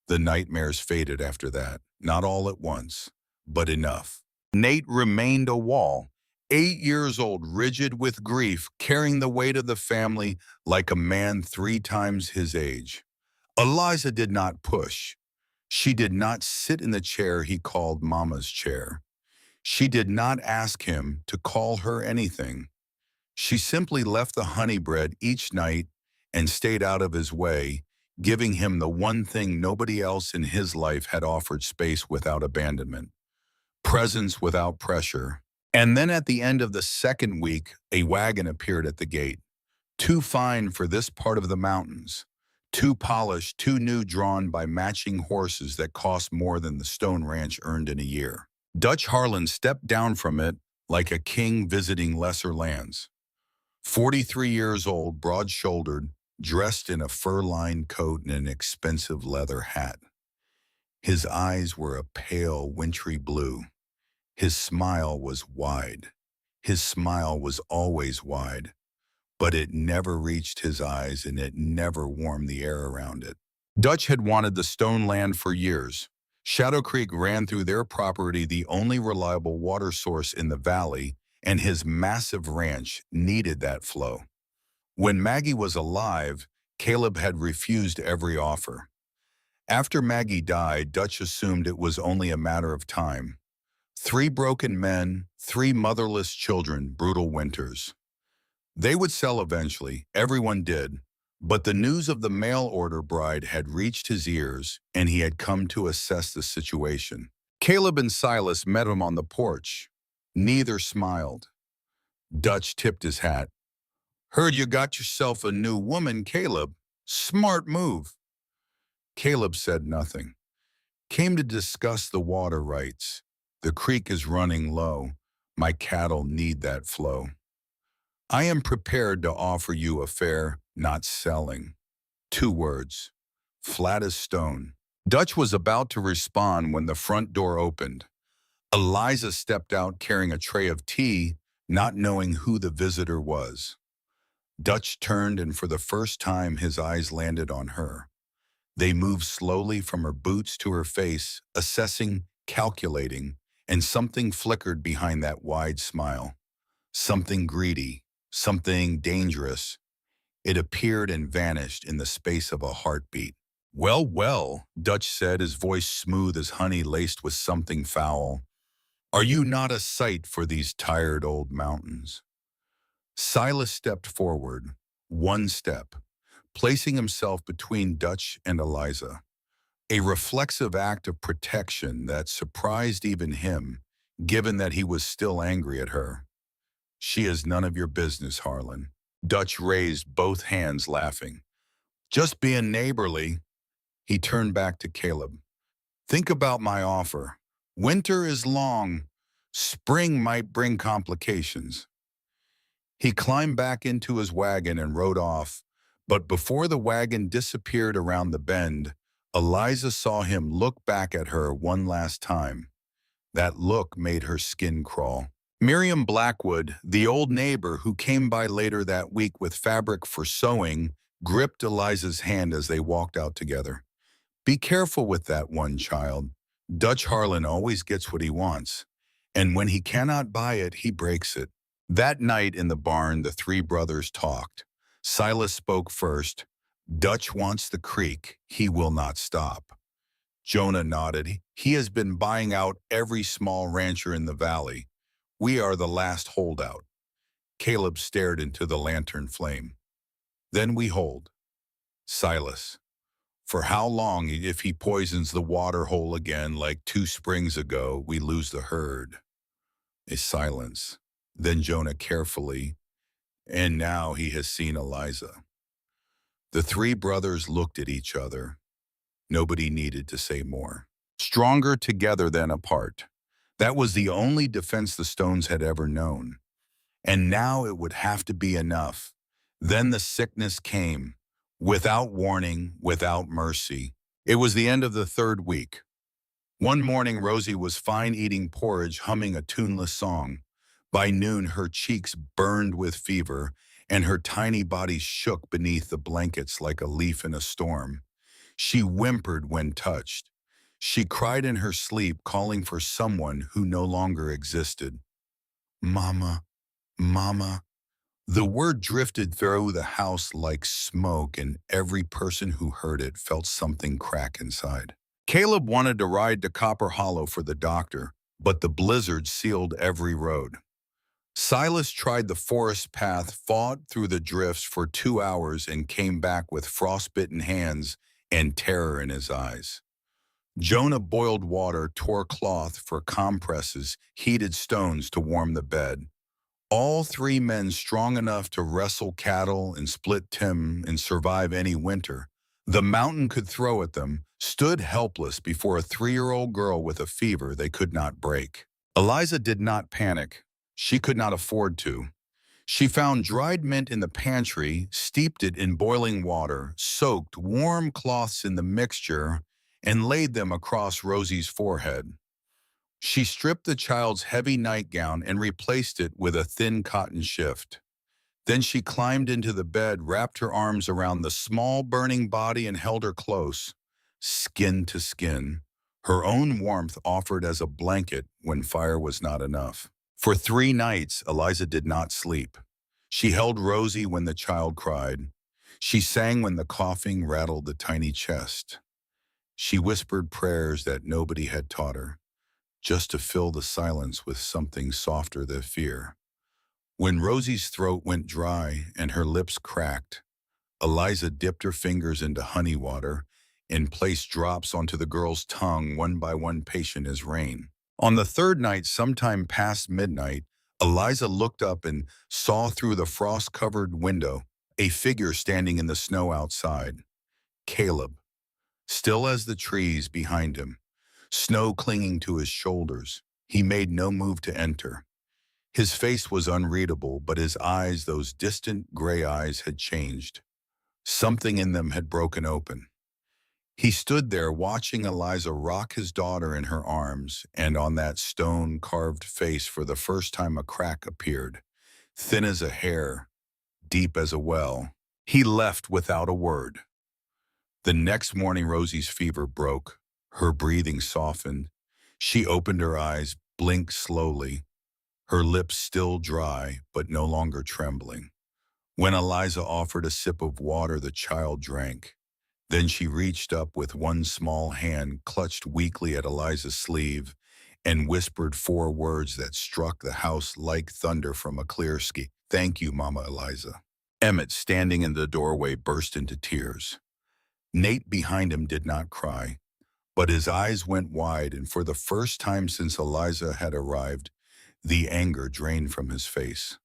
The nightmares faded after that, not all at once, but enough. Nate remained a wall, 8 years old, rigid with grief, carrying the weight of the family like a man 3 times his age. Eliza did not push. She did not sit in the chair he called Mama's chair. She did not ask him to call her anything. She simply left the honey bread each night and stayed out of his way, giving him the one thing nobody else in his life had offered: space without abandonment, presence without pressure. And then at the end of the second week, a wagon appeared at the gate. Too fine for this part of the mountains. Too polished, too new, drawn by matching horses that cost more than the Stone Ranch earned in a year. Dutch Harlan stepped down from it like a king visiting lesser lands. 43 years old, broad-shouldered, dressed in a fur-lined coat and an expensive leather hat. His eyes were a pale, wintry blue. His smile was wide. His smile was always wide, but it never reached his eyes and it never warmed the air around it. Dutch had wanted the Stone land for years. Shadow Creek ran through their property, the only reliable water source in the valley, and his massive ranch needed that flow. When Maggie was alive, Caleb had refused every offer. After Maggie died, Dutch assumed it was only a matter of time. 3 broken men, 3 motherless children, brutal winters. They would sell eventually, everyone did, but the news of the mail-order bride had reached his ears, and he had come to assess the situation. Caleb and Silas met him on the porch. Neither smiled. Dutch tipped his hat. "Heard you got yourself a new woman, Caleb. Smart move." Caleb said nothing. "Came to discuss the water rights. The creek is running low. My cattle need that flow. I am prepared to offer you a fair, not selling." 2 words. Flat as stone. Dutch was about to respond when the front door opened. Eliza stepped out carrying a tray of tea, not knowing who the visitor was. Dutch turned, and for the first time his eyes landed on her. They moved slowly from her boots to her face, assessing, calculating, and something flickered behind that wide smile. Something greedy, something dangerous. It appeared and vanished in the space of a heartbeat. "Well, well," Dutch said, his voice smooth as honey laced with something foul. "Are you not a sight for these tired old mountains?" Silas stepped forward, 1 step, placing himself between Dutch and Eliza. A reflexive act of protection that surprised even him, given that he was still angry at her. "She is none of your business, Harlan." Dutch raised both hands, laughing. "Just being neighborly." He turned back to Caleb. "Think about my offer. Winter is long. Spring might bring complications." He climbed back into his wagon and rode off, but before the wagon disappeared around the bend, Eliza saw him look back at her one last time. That look made her skin crawl. Miriam Blackwood, the old neighbor who came by later that week with fabric for sewing, gripped Eliza's hand as they walked out together. "Be careful with that one, child. Dutch Harlan always gets what he wants, and when he cannot buy it, he breaks it." That night in the barn, the 3 brothers talked. Silas spoke first. "Dutch wants the creek. He will not stop." Jonah nodded. "He has been buying out every small rancher in the valley. We are the last holdout." Caleb stared into the lantern flame. "Then we hold." Silas. "For how long? If he poisons the water hole again like 2 springs ago, we lose the herd." A silence. Then Jonah carefully, "And now he has seen Eliza." The 3 brothers looked at each other. Nobody needed to say more. Stronger together than apart. That was the only defense the Stones had ever known. And now it would have to be enough. Then the sickness came, without warning, without mercy. It was the end of the 3rd week. One morning, Rosie was fine eating porridge, humming a tuneless song. By noon, her cheeks burned with fever, and her tiny body shook beneath the blankets like a leaf in a storm. She whimpered when touched. She cried in her sleep, calling for someone who no longer existed. "Mama, Mama." The word drifted through the house like smoke, and every person who heard it felt something crack inside. Caleb wanted to ride to Copper Hollow for the doctor, but the blizzard sealed every road. Silas tried the forest path, fought through the drifts for 2 hours, and came back with frostbitten hands and terror in his eyes. Jonah boiled water, tore cloth for compresses, heated stones to warm the bed. All 3 men strong enough to wrestle cattle and split timber and survive any winter the mountain could throw at them, stood helpless before a 3-year-old girl with a fever they could not break. Eliza did not panic. She could not afford to. She found dried mint in the pantry, steeped it in boiling water, soaked warm cloths in the mixture, and laid them across Rosie's forehead. She stripped the child's heavy nightgown and replaced it with a thin cotton shift. Then she climbed into the bed, wrapped her arms around the small burning body and held her close, skin to skin. her own warmth offered as a blanket when fire was not enough. For 3 nights, Eliza did not sleep. She held Rosie when the child cried. She sang when the coughing rattled the tiny chest. She whispered prayers that nobody had taught her, just to fill the silence with something softer than fear. When Rosie's throat went dry and her lips cracked, Eliza dipped her fingers into honey water and placed drops onto the girl's tongue one by one, patient as rain. On the third night, sometime past midnight, Eliza looked up and saw through the frost-covered window a figure standing in the snow outside. Caleb, still as the trees behind him, snow clinging to his shoulders. He made no move to enter. His face was unreadable, but his eyes, those distant gray eyes, had changed. Something in them had broken open. He stood there watching Eliza rock his daughter in her arms, and on that stone-carved face for the first time a crack appeared, thin as a hair, deep as a well. He left without a word. The next morning Rosie's fever broke. Her breathing softened. She opened her eyes, blinked slowly, her lips still dry but no longer trembling. When Eliza offered a sip of water, the child drank. Then she reached up with one small hand, clutched weakly at Eliza's sleeve, and whispered 4 words that struck the house like thunder from a clear sky. "Thank you, Mama Eliza." Emmett, standing in the doorway, burst into tears. Nate behind him did not cry, but his eyes went wide, and for the first time since Eliza had arrived, the anger drained from his face.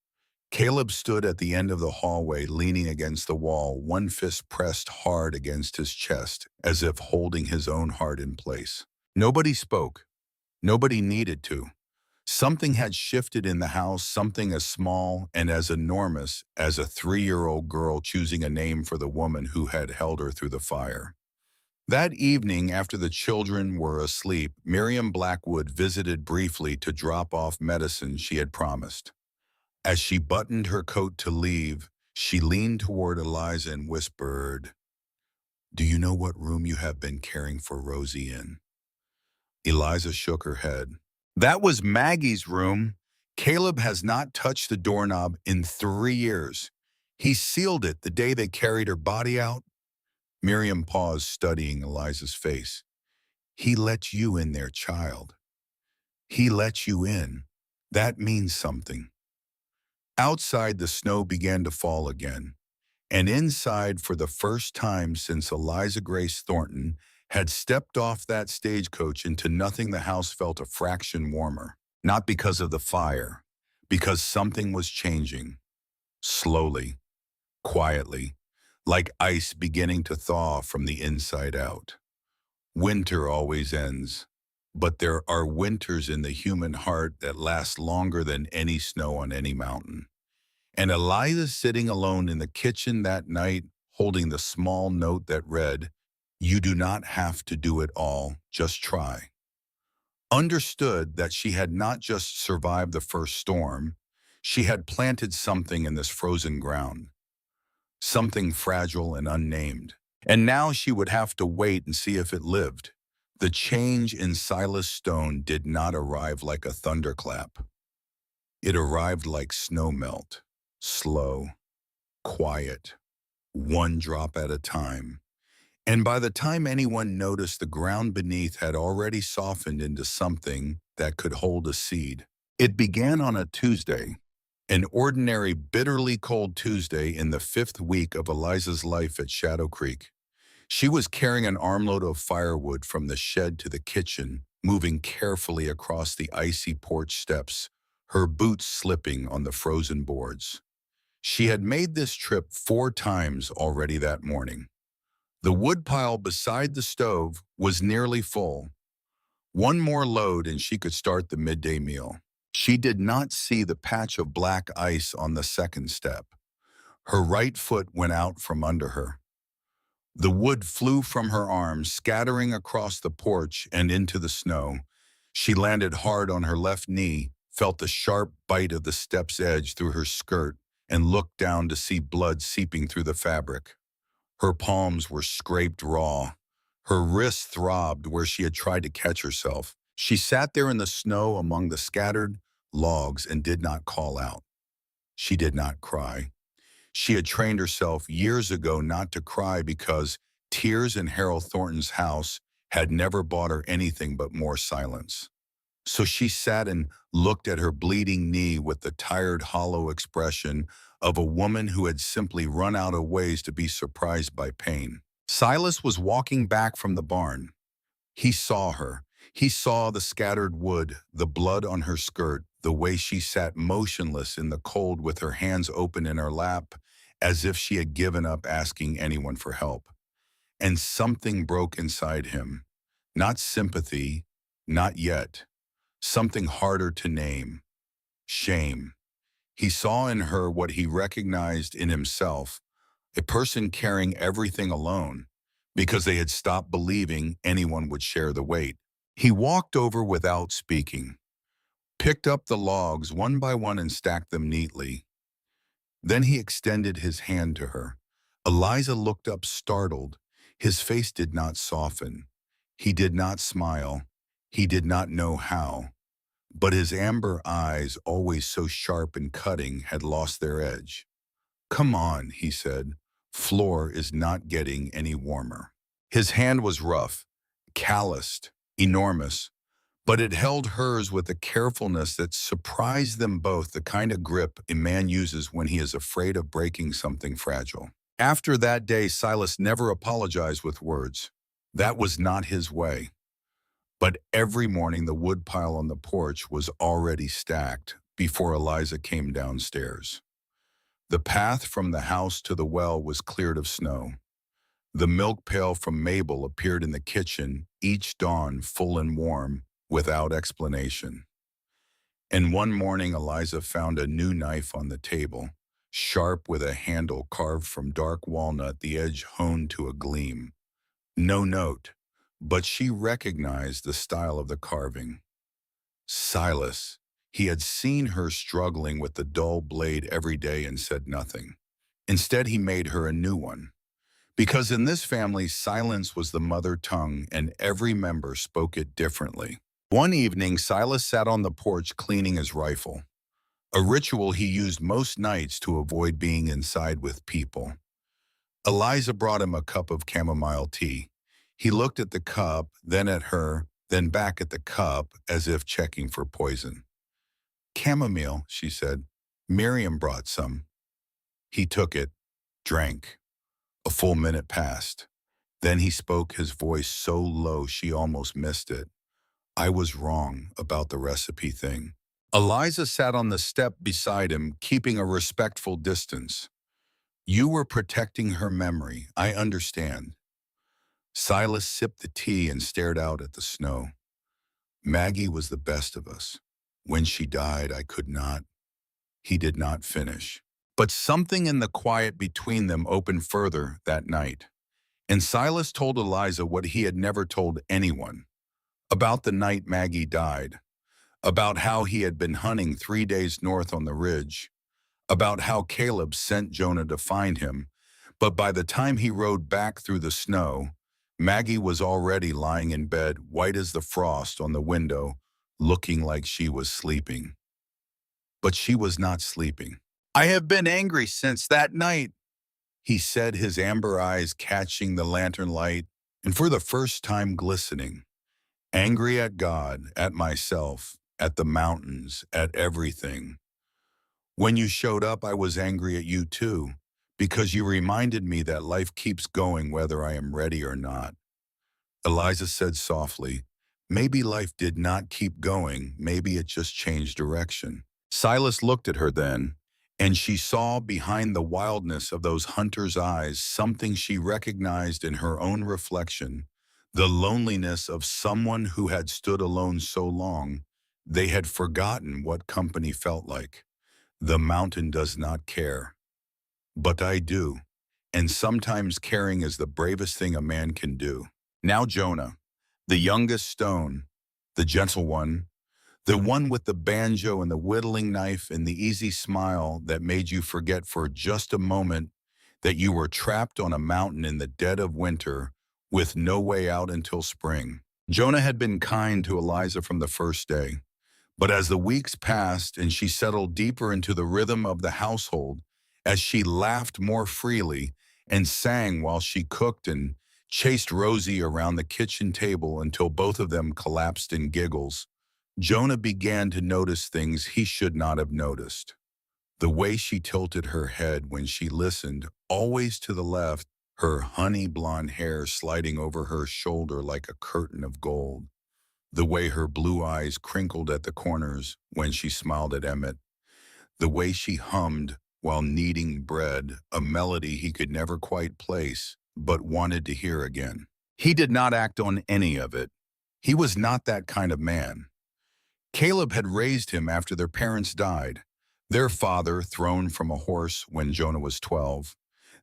Caleb stood at the end of the hallway, leaning against the wall, one fist pressed hard against his chest, as if holding his own heart in place. Nobody spoke. Nobody needed to. Something had shifted in the house, something as small and as enormous as a 3-year-old girl choosing a name for the woman who had held her through the fire. That evening, after the children were asleep, Miriam Blackwood visited briefly to drop off medicine she had promised. As she buttoned her coat to leave, she leaned toward Eliza and whispered, "Do you know what room you have been caring for Rosie in?" Eliza shook her head. "That was Maggie's room. Caleb has not touched the doorknob in 3 years. He sealed it the day they carried her body out." Miriam paused, studying Eliza's face. "He let you in there, child. He let you in. That means something." Outside, the snow began to fall again, and inside, for the first time since Eliza Grace Thornton had stepped off that stagecoach into nothing, the house felt a fraction warmer. Not because of the fire, because something was changing. Slowly, quietly, like ice beginning to thaw from the inside out. Winter always ends, but there are winters in the human heart that last longer than any snow on any mountain. And Eliza, sitting alone in the kitchen that night, holding the small note that read, "You do not have to do it all, just try," understood that she had not just survived the first storm, she had planted something in this frozen ground, something fragile and unnamed. And now she would have to wait and see if it lived. The change in Silas Stone did not arrive like a thunderclap. It arrived like snow melt, slow, quiet, one drop at a time. And by the time anyone noticed, the ground beneath had already softened into something that could hold a seed. It began on a Tuesday, an ordinary, bitterly cold Tuesday in the 5th week of Eliza's life at Shadow Creek. She was carrying an armload of firewood from the shed to the kitchen, moving carefully across the icy porch steps, her boots slipping on the frozen boards. She had made this trip 4 times already that morning. The woodpile beside the stove was nearly full. One more load and she could start the midday meal. She did not see the patch of black ice on the second step. Her right foot went out from under her. The wood flew from her arms, scattering across the porch and into the snow. She landed hard on her left knee, felt the sharp bite of the step's edge through her skirt, and looked down to see blood seeping through the fabric. Her palms were scraped raw, Her wrist throbbed where she had tried to catch herself. She sat there in the snow among the scattered logs and did not call out. She did not cry. She had trained herself years ago not to cry because tears in Harold Thornton's house had never bought her anything but more silence. So she sat and looked at her bleeding knee with the tired, hollow expression of a woman who had simply run out of ways to be surprised by pain. Silas was walking back from the barn. He saw her. He saw the scattered wood, the blood on her skirt, the way she sat motionless in the cold with her hands open in her lap, as if she had given up asking anyone for help. And something broke inside him. Not sympathy, not yet. Something harder to name. Shame. He saw in her what he recognized in himself, a person carrying everything alone, because they had stopped believing anyone would share the weight. He walked over without speaking, picked up the logs one by one and stacked them neatly. Then he extended his hand to her. Eliza looked up startled. His face did not soften. He did not smile. He did not know how. But his amber eyes, always so sharp and cutting, had lost their edge. "Come on," he said. "Floor is not getting any warmer." His hand was rough, calloused, enormous, but it held hers with a carefulness that surprised them both, the kind of grip a man uses when he is afraid of breaking something fragile. After that day, Silas never apologized with words. That was not his way. But every morning the woodpile on the porch was already stacked before Eliza came downstairs. The path from the house to the well was cleared of snow. The milk pail from Mabel appeared in the kitchen each dawn, full and warm, without explanation. And one morning Eliza found a new knife on the table, sharp with a handle carved from dark walnut, the edge honed to a gleam. No note, but she recognized the style of the carving. Silas. He had seen her struggling with the dull blade every day and said nothing. Instead, he made her a new one. Because in this family, silence was the mother tongue and every member spoke it differently. One evening, Silas sat on the porch cleaning his rifle, a ritual he used most nights to avoid being inside with people. Eliza brought him a cup of chamomile tea. He looked at the cup, then at her, then back at the cup, as if checking for poison. "Chamomile," she said. "Miriam brought some." He took it, drank. A full minute passed. Then he spoke, his voice so low she almost missed it. "I was wrong about the recipe thing." Eliza sat on the step beside him, keeping a respectful distance. "You were protecting her memory, I understand." Silas sipped the tea and stared out at the snow. "Maggie was the best of us. When she died, I could not." He did not finish. But something in the quiet between them opened further that night. And Silas told Eliza what he had never told anyone. About the night Maggie died. About how he had been hunting 3 days north on the ridge. About how Caleb sent Jonah to find him. But by the time he rode back through the snow, Maggie was already lying in bed, white as the frost on the window, looking like she was sleeping. But she was not sleeping. "I have been angry since that night," he said, his amber eyes catching the lantern light, and for the first time glistening. "Angry at God, at myself, at the mountains, at everything. When you showed up, I was angry at you too, because you reminded me that life keeps going whether I am ready or not." Eliza said softly, "Maybe life did not keep going, maybe it just changed direction." Silas looked at her then, and she saw behind the wildness of those hunters' eyes something she recognized in her own reflection, the loneliness of someone who had stood alone so long, they had forgotten what company felt like. "The mountain does not care. But I do, and sometimes caring is the bravest thing a man can do." Now Jonah, the youngest stone, the gentle one, the one with the banjo and the whittling knife and the easy smile that made you forget for just a moment that you were trapped on a mountain in the dead of winter with no way out until spring. Jonah had been kind to Eliza from the first day, but as the weeks passed and she settled deeper into the rhythm of the household, as she laughed more freely and sang while she cooked and chased Rosie around the kitchen table until both of them collapsed in giggles, Jonah began to notice things he should not have noticed. The way she tilted her head when she listened, always to the left, her honey blonde hair sliding over her shoulder like a curtain of gold. The way her blue eyes crinkled at the corners when she smiled at Emmett. The way she hummed while kneading bread, a melody he could never quite place, but wanted to hear again. He did not act on any of it. He was not that kind of man. Caleb had raised him after their parents died. Their father thrown from a horse when Jonah was 12.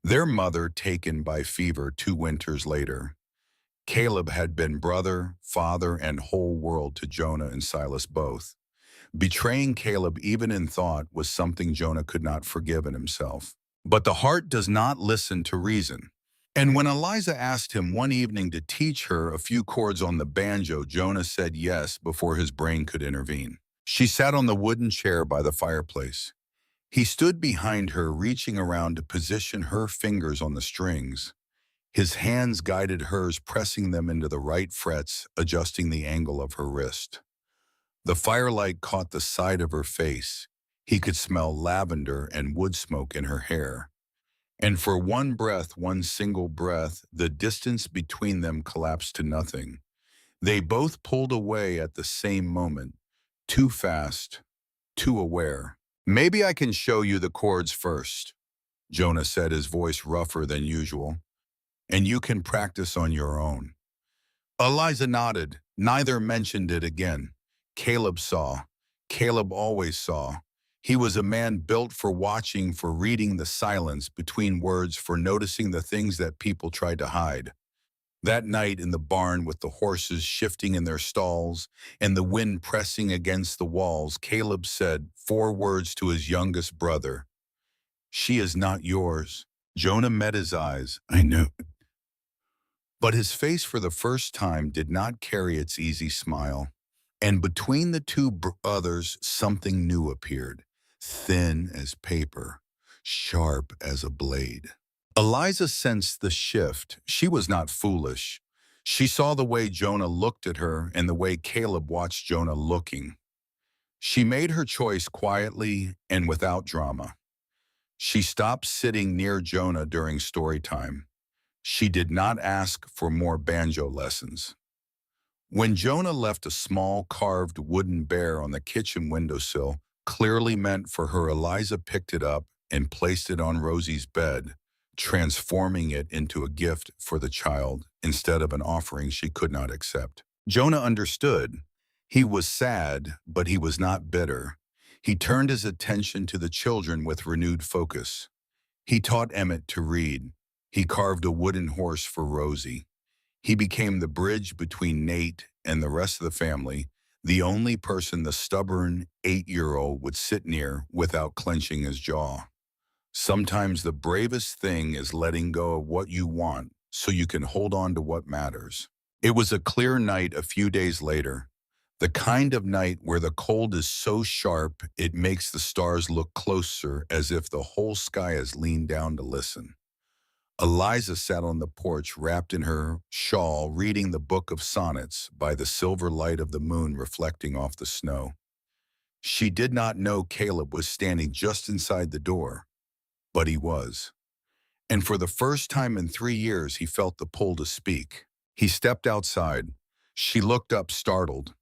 Their mother taken by fever 2 winters later. Caleb had been brother, father, and whole world to Jonah and Silas both. Betraying Caleb even in thought was something Jonah could not forgive in himself. But the heart does not listen to reason. And when Eliza asked him one evening to teach her a few chords on the banjo, Jonah said yes before his brain could intervene. She sat on the wooden chair by the fireplace. He stood behind her, reaching around to position her fingers on the strings. His hands guided hers, pressing them into the right frets, adjusting the angle of her wrist. The firelight caught the side of her face. He could smell lavender and wood smoke in her hair. And for one breath, one single breath, the distance between them collapsed to nothing. They both pulled away at the same moment, too fast, too aware. "Maybe I can show you the chords first," Jonah said, his voice rougher than usual. "And you can practice on your own." Eliza nodded. Neither mentioned it again. Caleb saw. Caleb always saw. He was a man built for watching, for reading the silence between words, for noticing the things that people tried to hide. That night in the barn, with the horses shifting in their stalls and the wind pressing against the walls, Caleb said 4 words to his youngest brother. "She is not yours." Jonah met his eyes. "I know." But his face for the first time did not carry its easy smile. And between the two brothers, something new appeared, thin as paper, sharp as a blade. Eliza sensed the shift. She was not foolish. She saw the way Jonah looked at her and the way Caleb watched Jonah looking. She made her choice quietly and without drama. She stopped sitting near Jonah during story time. She did not ask for more banjo lessons. When Jonah left a small carved wooden bear on the kitchen windowsill, clearly meant for her, Eliza picked it up and placed it on Rosie's bed, transforming it into a gift for the child instead of an offering she could not accept. Jonah understood. He was sad, but he was not bitter. He turned his attention to the children with renewed focus. He taught Emmett to read. He carved a wooden horse for Rosie. He became the bridge between Nate and the rest of the family, the only person the stubborn 8-year-old would sit near without clenching his jaw. Sometimes the bravest thing is letting go of what you want so you can hold on to what matters. It was a clear night a few days later, the kind of night where the cold is so sharp it makes the stars look closer, as if the whole sky has leaned down to listen. Eliza sat on the porch wrapped in her shawl, reading the book of sonnets by the silver light of the moon reflecting off the snow. She did not know Caleb was standing just inside the door, but he was. And for the first time in 3 years, he felt the pull to speak. He stepped outside. She looked up, startled.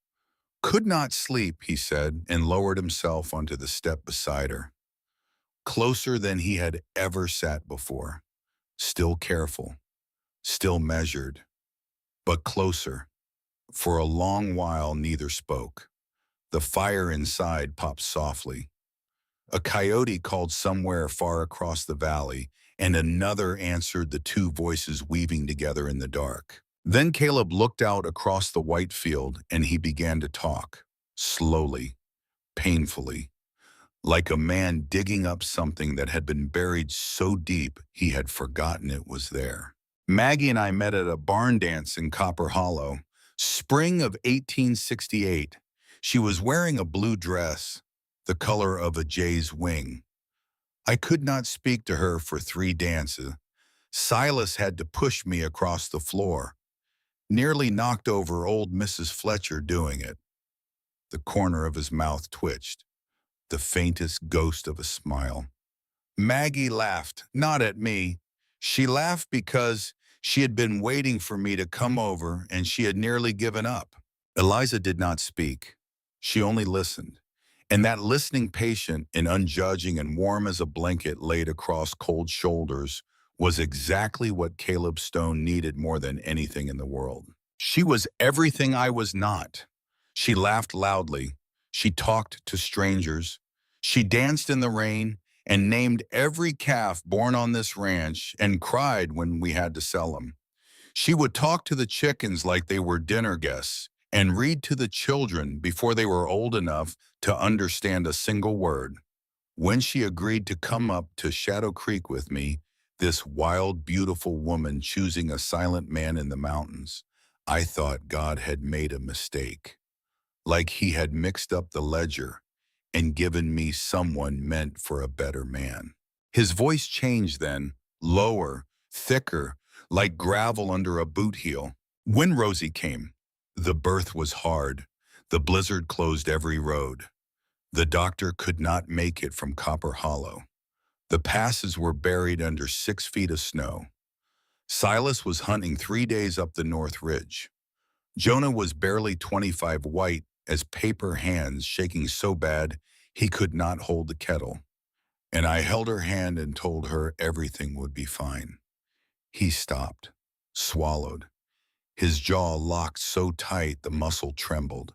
"Could not sleep," he said, and lowered himself onto the step beside her. Closer than he had ever sat before. Still careful, still measured, but closer. For a long while, neither spoke. The fire inside popped softly. A coyote called somewhere far across the valley, and another answered the two voices weaving together in the dark. Then Caleb looked out across the white field, and he began to talk, slowly, painfully, like a man digging up something that had been buried so deep he had forgotten it was there. Maggie and I met at a barn dance in Copper Hollow, spring of 1868. She was wearing a blue dress, the color of a jay's wing. I could not speak to her for 3 dances. Silas had to push me across the floor, nearly knocked over old Mrs. Fletcher doing it. The corner of his mouth twitched, the faintest ghost of a smile. Maggie laughed, not at me. She laughed because she had been waiting for me to come over and she had nearly given up. Eliza did not speak. She only listened. And that listening patient and unjudging and warm as a blanket laid across cold shoulders was exactly what Caleb Stone needed more than anything in the world. She was everything I was not. She laughed loudly. She talked to strangers. She danced in the rain and named every calf born on this ranch and cried when we had to sell them. She would talk to the chickens like they were dinner guests and read to the children before they were old enough to understand a single word. When she agreed to come up to Shadow Creek with me, this wild, beautiful woman choosing a silent man in the mountains, I thought God had made a mistake, like he had mixed up the ledger and given me someone meant for a better man. His voice changed then, lower, thicker, like gravel under a boot heel. When Rosie came, the birth was hard. The blizzard closed every road. The doctor could not make it from Copper Hollow. The passes were buried under 6 feet of snow. Silas was hunting 3 days up the North Ridge. Jonah was barely 25 white as paper hands shaking so bad he could not hold the kettle. And I held her hand and told her everything would be fine. He stopped, swallowed. His jaw locked so tight the muscle trembled.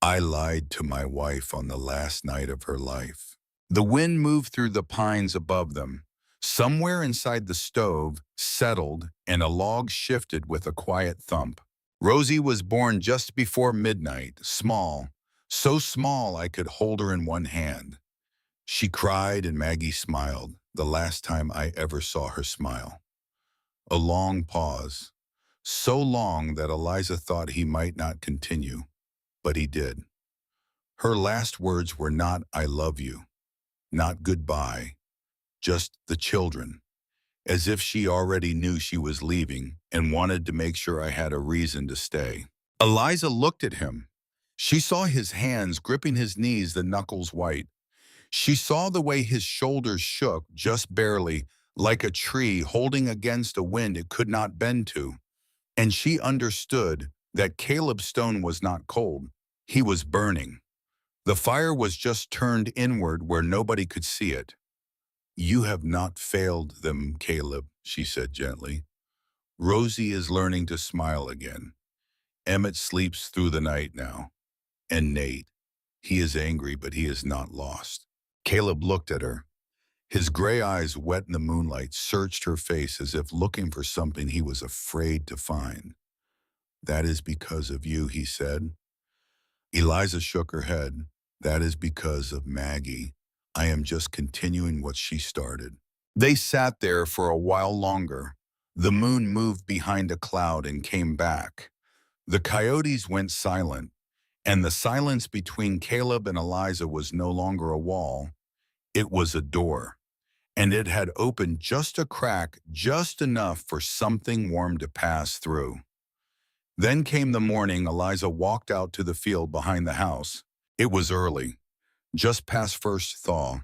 I lied to my wife on the last night of her life. The wind moved through the pines above them. Somewhere inside the stove settled and a log shifted with a quiet thump. Rosie was born just before midnight, small, so small I could hold her in one hand. She cried and Maggie smiled, the last time I ever saw her smile. A long pause, so long that Eliza thought he might not continue, but he did. Her last words were not "I love you," not "goodbye," just "the children," as if she already knew she was leaving and wanted to make sure I had a reason to stay. Eliza looked at him. She saw his hands gripping his knees, the knuckles white. She saw the way his shoulders shook, just barely, like a tree holding against a wind it could not bend to. And she understood that Caleb Stone was not cold. He was burning. The fire was just turned inward where nobody could see it. "You have not failed them, Caleb," she said gently. "Rosie is learning to smile again. Emmett sleeps through the night now. And Nate, he is angry, but he is not lost." Caleb looked at her. His gray eyes, wet in the moonlight, searched her face as if looking for something he was afraid to find. "That is because of you," he said. Eliza shook her head. "That is because of Maggie. I am just continuing what she started." They sat there for a while longer. The moon moved behind a cloud and came back. The coyotes went silent, and the silence between Caleb and Eliza was no longer a wall. It was a door, and it had opened just a crack, just enough for something warm to pass through. Then came the morning. Eliza walked out to the field behind the house. It was early, just past first thaw.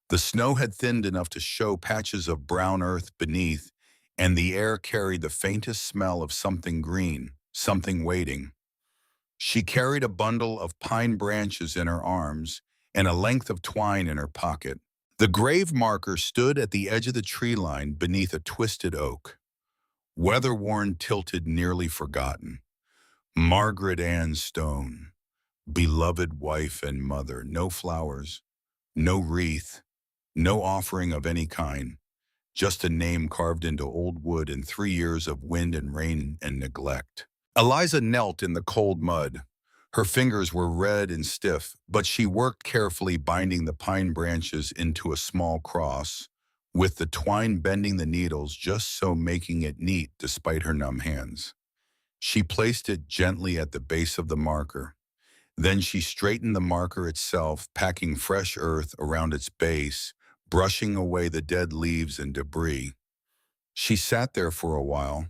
The snow had thinned enough to show patches of brown earth beneath, and the air carried the faintest smell of something green, something waiting. She carried a bundle of pine branches in her arms and a length of twine in her pocket. The grave marker stood at the edge of the tree line beneath a twisted oak. Weather-worn, tilted, nearly forgotten. Margaret Ann Stone, beloved wife and mother. No flowers, no wreath, no offering of any kind. Just a name carved into old wood and 3 years of wind and rain and neglect. Eliza knelt in the cold mud. Her fingers were red and stiff, but she worked carefully, binding the pine branches into a small cross, with the twine bending the needles just so making it neat despite her numb hands. She placed it gently at the base of the marker. Then she straightened the marker itself, packing fresh earth around its base, brushing away the dead leaves and debris. She sat there for a while,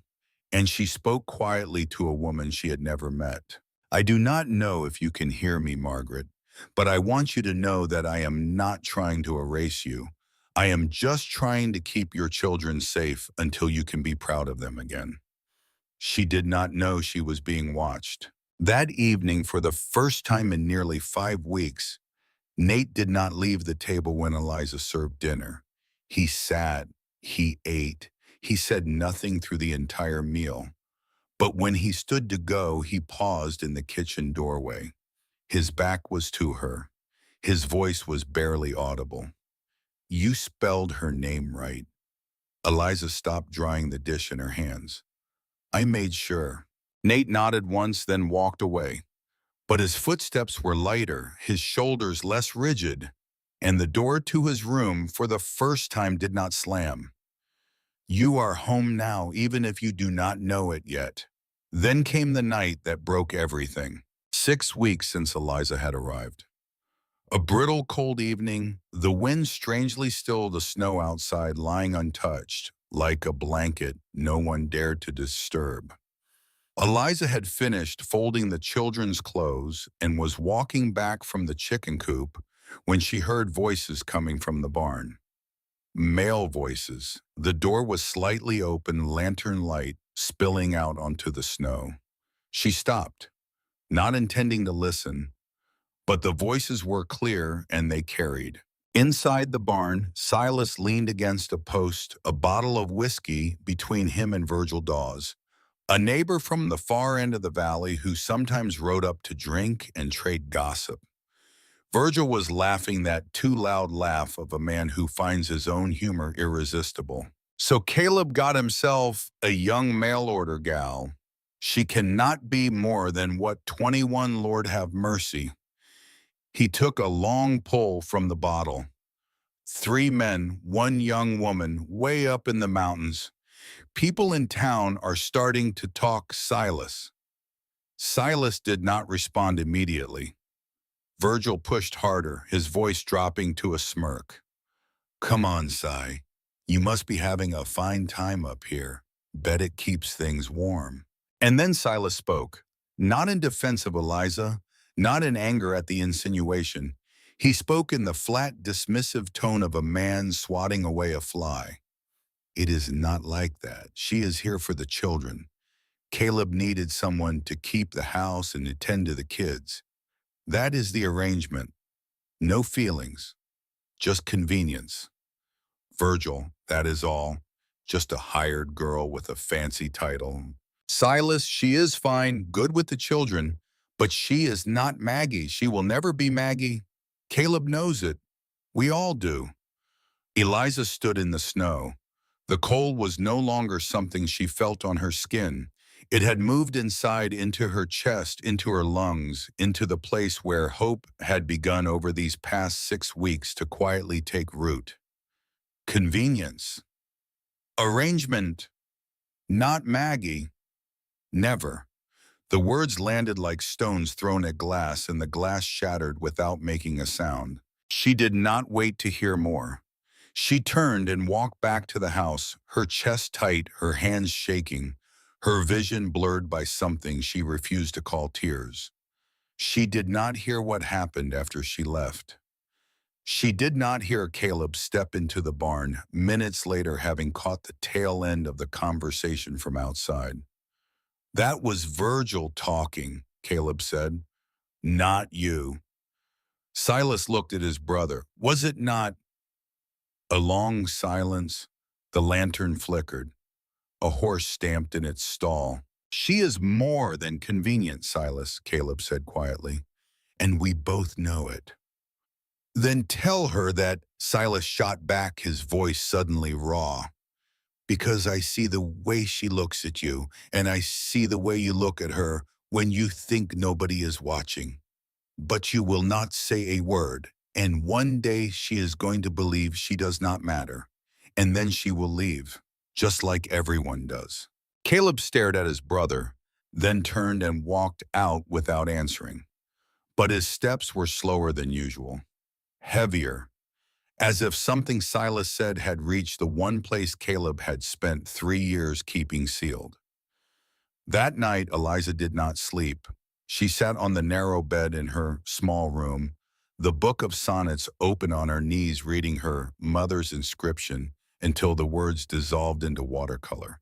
and she spoke quietly to a woman she had never met. I do not know if you can hear me, Margaret, but I want you to know that I am not trying to erase you. I am just trying to keep your children safe until you can be proud of them again. She did not know she was being watched. That evening, for the first time in nearly 5 weeks, Nate did not leave the table when Eliza served dinner. He sat, he ate, he said nothing through the entire meal. But when he stood to go, he paused in the kitchen doorway. His back was to her. His voice was barely audible. You spelled her name right. Eliza stopped drying the dish in her hands. I made sure. Nate nodded once, then walked away. But his footsteps were lighter, his shoulders less rigid, and the door to his room for the first time did not slam. You are home now, even if you do not know it yet. Then came the night that broke everything. 6 weeks since Eliza had arrived. A brittle, cold evening, the wind strangely still, the snow outside lying untouched, like a blanket no one dared to disturb. Eliza had finished folding the children's clothes and was walking back from the chicken coop when she heard voices coming from the barn. Male voices. The door was slightly open, lantern light spilling out onto the snow. She stopped, not intending to listen, but the voices were clear and they carried. Inside the barn, Silas leaned against a post, a bottle of whiskey between him and Virgil Dawes, a neighbor from the far end of the valley who sometimes rode up to drink and trade gossip. Virgil was laughing that too loud laugh of a man who finds his own humor irresistible. So Caleb got himself a young mail-order gal. She cannot be more than what 21, Lord have mercy. He took a long pull from the bottle. 3 men, 1 young woman, way up in the mountains. People in town are starting to talk Silas. Silas did not respond immediately. Virgil pushed harder, his voice dropping to a smirk. Come on, Si. You must be having a fine time up here. Bet it keeps things warm. And then Silas spoke, not in defense of Eliza, not in anger at the insinuation. He spoke in the flat, dismissive tone of a man swatting away a fly. It is not like that. She is here for the children. Caleb needed someone to keep the house and attend to the kids. That is the arrangement. No feelings, just convenience. Virgil, that is all. Just a hired girl with a fancy title. Silas, she is fine, good with the children, but she is not Maggie. She will never be Maggie. Caleb knows it. We all do. Eliza stood in the snow. The cold was no longer something she felt on her skin. It had moved inside into her chest, into her lungs, into the place where hope had begun over these past 6 weeks to quietly take root. Convenience. Arrangement. Not Maggie. Never. The words landed like stones thrown at glass, and the glass shattered without making a sound. She did not wait to hear more. She turned and walked back to the house, her chest tight, her hands shaking, her vision blurred by something she refused to call tears. She did not hear what happened after she left. She did not hear Caleb step into the barn, minutes later having caught the tail end of the conversation from outside. That was Virgil talking, Caleb said. Not you. Silas looked at his brother. Was it not? A long silence. The lantern flickered. A horse stamped in its stall. She is more than convenient, Silas, Caleb said quietly, and we both know it. Then tell her that, Silas shot back, his voice suddenly raw. Because I see the way she looks at you, and I see the way you look at her when you think nobody is watching. But you will not say a word, and one day she is going to believe she does not matter. and then she will leave, just like everyone does. Caleb stared at his brother, then turned and walked out without answering. But his steps were slower than usual, heavier, as if something Silas said had reached the one place Caleb had spent 3 years keeping sealed. That night, Eliza did not sleep. She sat on the narrow bed in her small room, the book of sonnets open on her knees, reading her mother's inscription until the words dissolved into watercolor.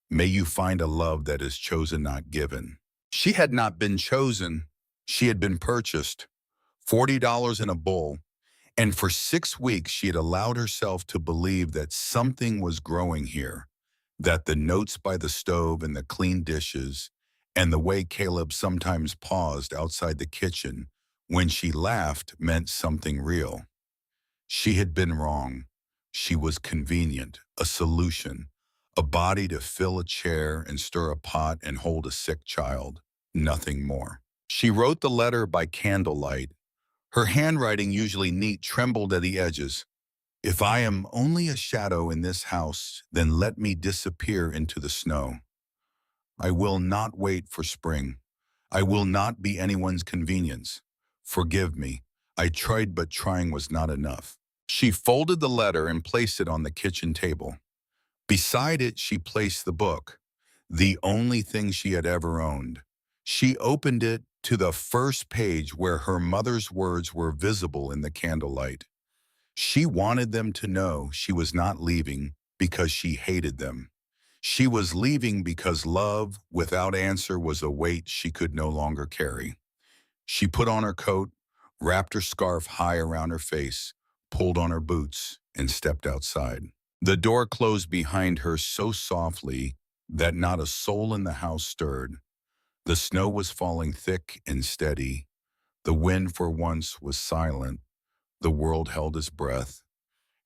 May you find a love that is chosen, not given. She had not been chosen. She had been purchased. $40 in a bowl. And for 6 weeks, she had allowed herself to believe that something was growing here, that the notes by the stove and the clean dishes and the way Caleb sometimes paused outside the kitchen when she laughed meant something real. She had been wrong. She was convenient, a solution, a body to fill a chair and stir a pot and hold a sick child, nothing more. She wrote the letter by candlelight. Her handwriting, usually neat, trembled at the edges. If I am only a shadow in this house, then let me disappear into the snow. I will not wait for spring. I will not be anyone's convenience. Forgive me. I tried, but trying was not enough. She folded the letter and placed it on the kitchen table. Beside it, she placed the book, the only thing she had ever owned. She opened it to the first page where her mother's words were visible in the candlelight. She wanted them to know she was not leaving because she hated them. She was leaving because love without answer was a weight she could no longer carry. She put on her coat, wrapped her scarf high around her face, pulled on her boots, and stepped outside. The door closed behind her so softly that not a soul in the house stirred. The snow was falling thick and steady. The wind for once was silent. The world held its breath.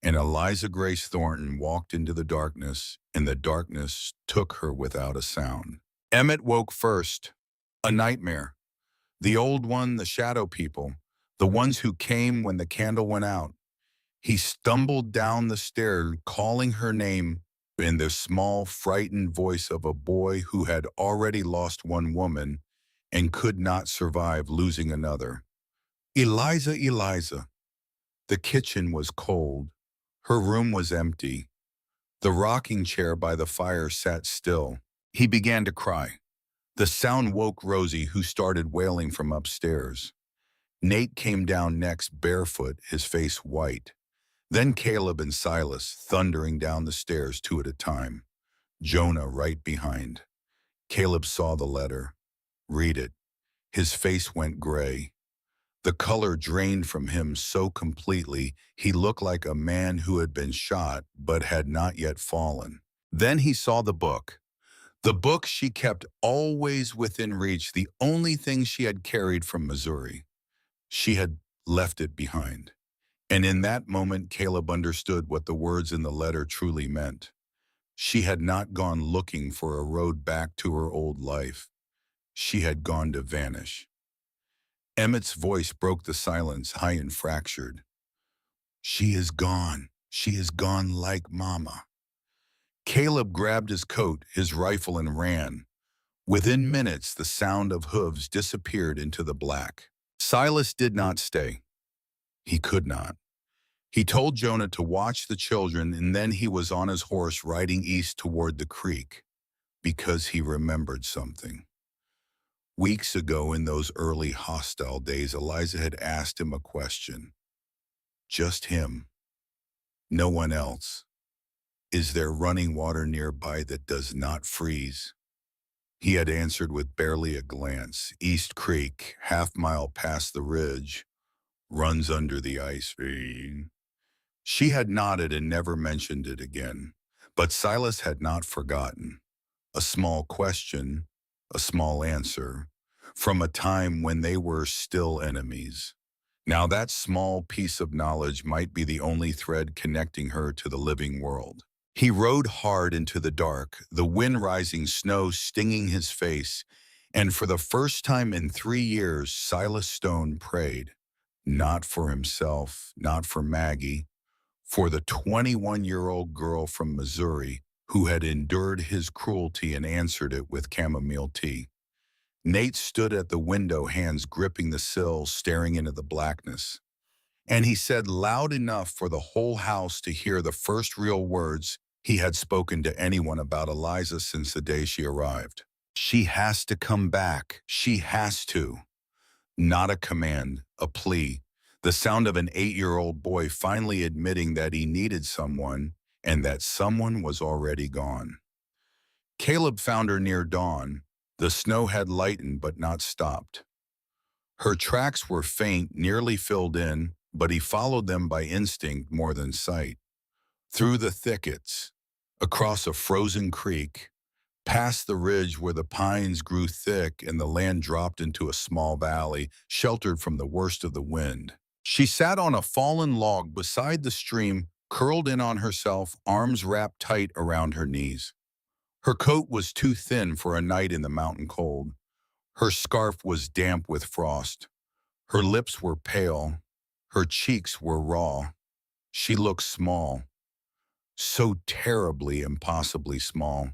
And Eliza Grace Thornton walked into the darkness, and the darkness took her without a sound. Emmett woke first. A nightmare. The old one, the shadow people, the ones who came when the candle went out. He stumbled down the stairs, calling her name in the small, frightened voice of a boy who had already lost one woman and could not survive losing another. Eliza, Eliza. The kitchen was cold. Her room was empty. The rocking chair by the fire sat still. He began to cry. The sound woke Rosie, who started wailing from upstairs. Nate came down next, barefoot, his face white. Then Caleb and Silas, thundering down the stairs 2 at a time. Jonah right behind. Caleb saw the letter. Read it. His face went gray. The color drained from him so completely he looked like a man who had been shot but had not yet fallen. Then he saw the book. The book she kept always within reach, the only thing she had carried from Missouri. She had left it behind. And in that moment, Caleb understood what the words in the letter truly meant. She had not gone looking for a road back to her old life. She had gone to vanish. Emmett's voice broke the silence, high and fractured. She is gone. She is gone like Mama. Caleb grabbed his coat, his rifle, and ran. Within minutes, the sound of hooves disappeared into the black. Silas did not stay. He could not. He told Jonah to watch the children, and then he was on his horse riding east toward the creek, because he remembered something. Weeks ago, in those early hostile days, Eliza had asked him a question. Just him. No one else. Is there running water nearby that does not freeze? He had answered with barely a glance. East Creek, half-mile past the ridge, runs under the ice. She had nodded and never mentioned it again. But Silas had not forgotten. A small question, a small answer, from a time when they were still enemies. Now that small piece of knowledge might be the only thread connecting her to the living world. He rode hard into the dark, the wind rising, snow stinging his face, and for the first time in 3 years, Silas Stone prayed, not for himself, not for Maggie, for the 21-year-old girl from Missouri who had endured his cruelty and answered it with chamomile tea. Nate stood at the window, hands gripping the sill, staring into the blackness. And he said loud enough for the whole house to hear the first real words he had spoken to anyone about Eliza since the day she arrived. She has to come back. She has to. Not a command, a plea. The sound of an 8-year-old boy finally admitting that he needed someone and that someone was already gone. Caleb found her near dawn. The snow had lightened but not stopped. Her tracks were faint, nearly filled in, but he followed them by instinct more than sight. Through the thickets, across a frozen creek, past the ridge where the pines grew thick and the land dropped into a small valley, sheltered from the worst of the wind. She sat on a fallen log beside the stream, curled in on herself, arms wrapped tight around her knees. Her coat was too thin for a night in the mountain cold. Her scarf was damp with frost. Her lips were pale. Her cheeks were raw. She looked small, so terribly, impossibly small,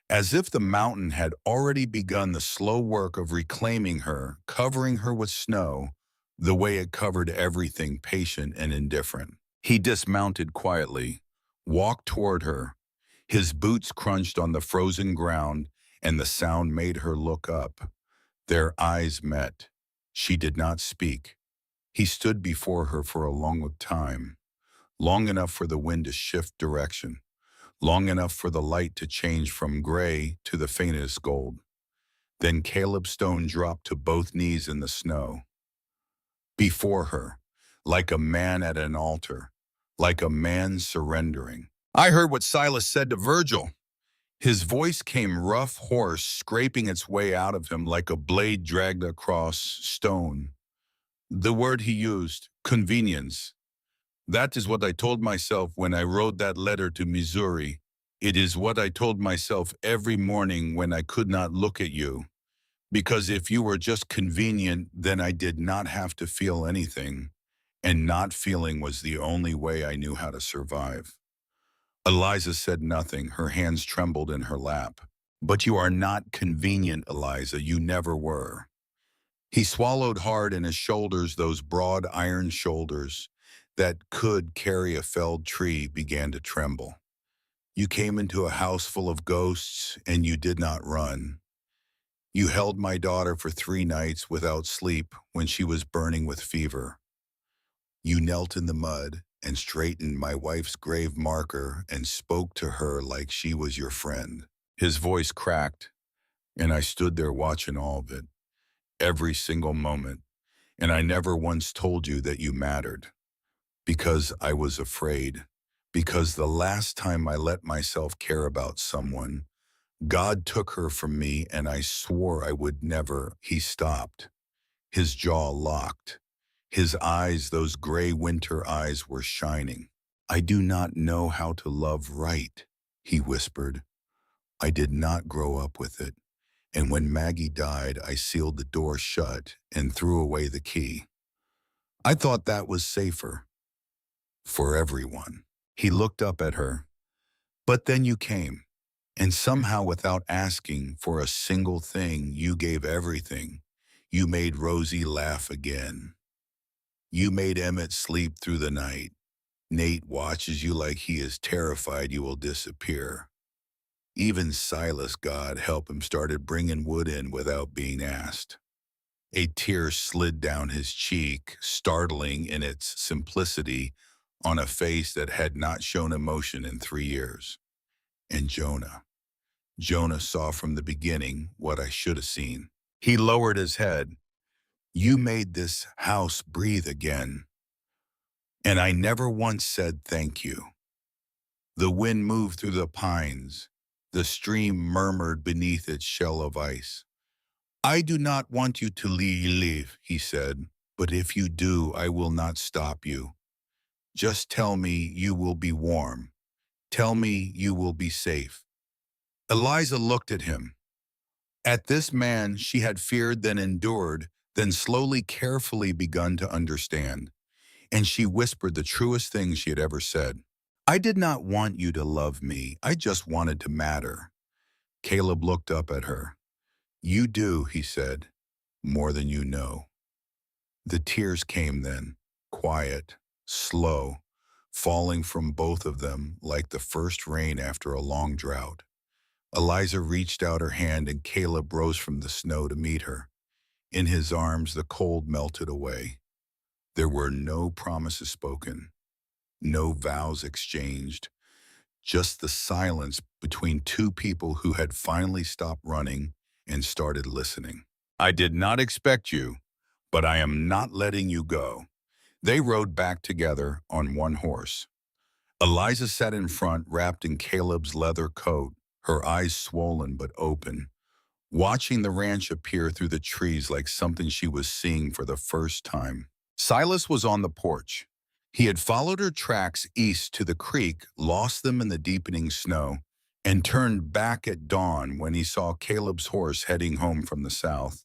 as if the mountain had already begun the slow work of reclaiming her, covering her with snow, the way it covered everything patient and indifferent. He dismounted quietly, walked toward her. His boots crunched on the frozen ground, and the sound made her look up. Their eyes met. She did not speak. He stood before her for a long time, long enough for the wind to shift direction, long enough for the light to change from gray to the faintest gold. Then Caleb Stone dropped to both knees in the snow. Before her, like a man at an altar, like a man surrendering. I heard what Silas said to Virgil. His voice came rough, hoarse, scraping its way out of him like a blade dragged across stone. The word he used, convenience. That is what I told myself when I wrote that letter to Missouri. It is what I told myself every morning when I could not look at you. Because if you were just convenient, then I did not have to feel anything. And not feeling was the only way I knew how to survive. Eliza said nothing. Her hands trembled in her lap. But you are not convenient, Eliza. You never were. He swallowed hard, and his shoulders, those broad iron shoulders that could carry a felled tree, began to tremble. You came into a house full of ghosts, and you did not run. You held my daughter for 3 nights without sleep when she was burning with fever. You knelt in the mud and straightened my wife's grave marker and spoke to her like she was your friend. His voice cracked, and I stood there watching all of it, every single moment, and I never once told you that you mattered. Because I was afraid. Because the last time I let myself care about someone, God took her from me, and I swore I would never. He stopped. His jaw locked. His eyes, those gray winter eyes, were shining. I do not know how to love right, he whispered. I did not grow up with it. And when Maggie died, I sealed the door shut and threw away the key. I thought that was safer. For everyone. He looked up at her. But then you came. And somehow, without asking for a single thing, you gave everything. You made Rosie laugh again. You made Emmett sleep through the night. Nate watches you like he is terrified you will disappear. Even Silas, God help him, started bringing wood in without being asked. A tear slid down his cheek, startling in its simplicity, on a face that had not shown emotion in 3 years. And Jonah saw from the beginning what I should have seen. He lowered his head. You made this house breathe again. And I never once said thank you. The wind moved through the pines. The stream murmured beneath its shell of ice. I do not want you to leave, he said, but if you do, I will not stop you. Just tell me you will be warm. Tell me you will be safe. Eliza looked at him. At this man she had feared, then endured, then slowly, carefully begun to understand. and she whispered the truest thing she had ever said. I did not want you to love me. I just wanted to matter. Caleb looked up at her. You do, he said, more than you know. The tears came then, quiet, slow, falling from both of them like the first rain after a long drought. Eliza reached out her hand and Caleb rose from the snow to meet her. In his arms, the cold melted away. There were no promises spoken, no vows exchanged, just the silence between two people who had finally stopped running and started listening. I did not expect you, but I am not letting you go. They rode back together on one horse. Eliza sat in front, wrapped in Caleb's leather coat, her eyes swollen but open, watching the ranch appear through the trees like something she was seeing for the first time. Silas was on the porch. He had followed her tracks east to the creek, lost them in the deepening snow, and turned back at dawn when he saw Caleb's horse heading home from the south.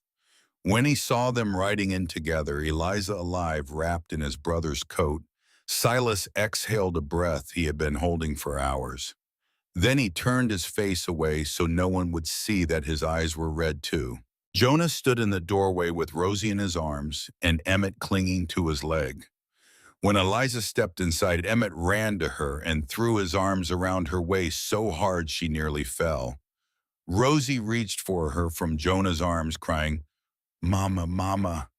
When he saw them riding in together, Eliza alive, wrapped in his brother's coat, Silas exhaled a breath he had been holding for hours. Then he turned his face away so no one would see that his eyes were red too. Jonah stood in the doorway with Rosie in his arms and Emmett clinging to his leg. When Eliza stepped inside, Emmett ran to her and threw his arms around her waist so hard she nearly fell. Rosie reached for her from Jonah's arms, crying, Mama, Mama.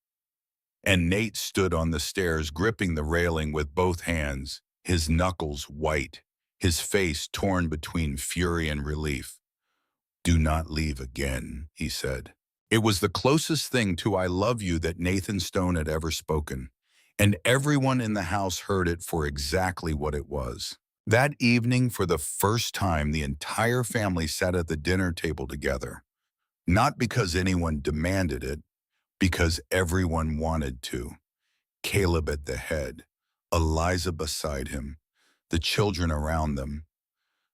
And Nate stood on the stairs, gripping the railing with both hands, his knuckles white, his face torn between fury and relief. Do not leave again, he said. It was the closest thing to I love you that Nathan Stone had ever spoken, and everyone in the house heard it for exactly what it was. That evening, for the first time, the entire family sat at the dinner table together, not because anyone demanded it, because everyone wanted to. Caleb at the head, Eliza beside him, the children around them,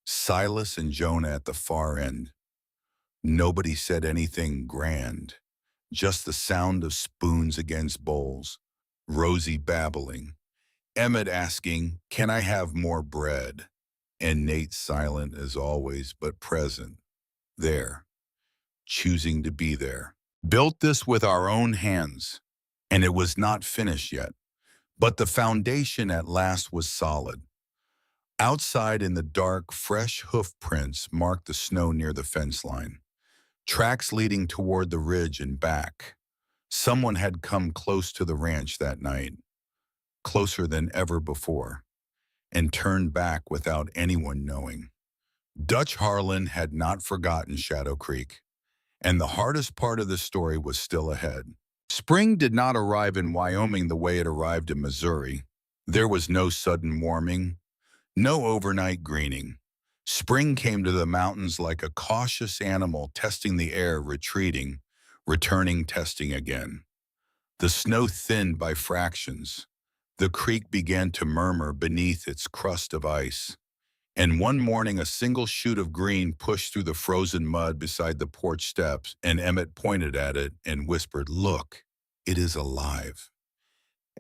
Silas and Jonah at the far end. Nobody said anything grand, just the sound of spoons against bowls, Rosie babbling, Emmett asking, can I have more bread? And Nate silent as always, but present, there, choosing to be there. Built this with our own hands, and it was not finished yet, but the foundation at last was solid. Outside in the dark, fresh hoof prints marked the snow near the fence line, tracks leading toward the ridge and back. Someone had come close to the ranch that night, closer than ever before, and turned back without anyone knowing. Dutch Harlan had not forgotten Shadow Creek, and the hardest part of the story was still ahead. Spring did not arrive in Wyoming the way it arrived in Missouri. There was no sudden warming, no overnight greening. Spring came to the mountains like a cautious animal testing the air, retreating, returning, testing again. The snow thinned by fractions. The creek began to murmur beneath its crust of ice. And one morning, a single shoot of green pushed through the frozen mud beside the porch steps, and Emmett pointed at it and whispered, look, it is alive.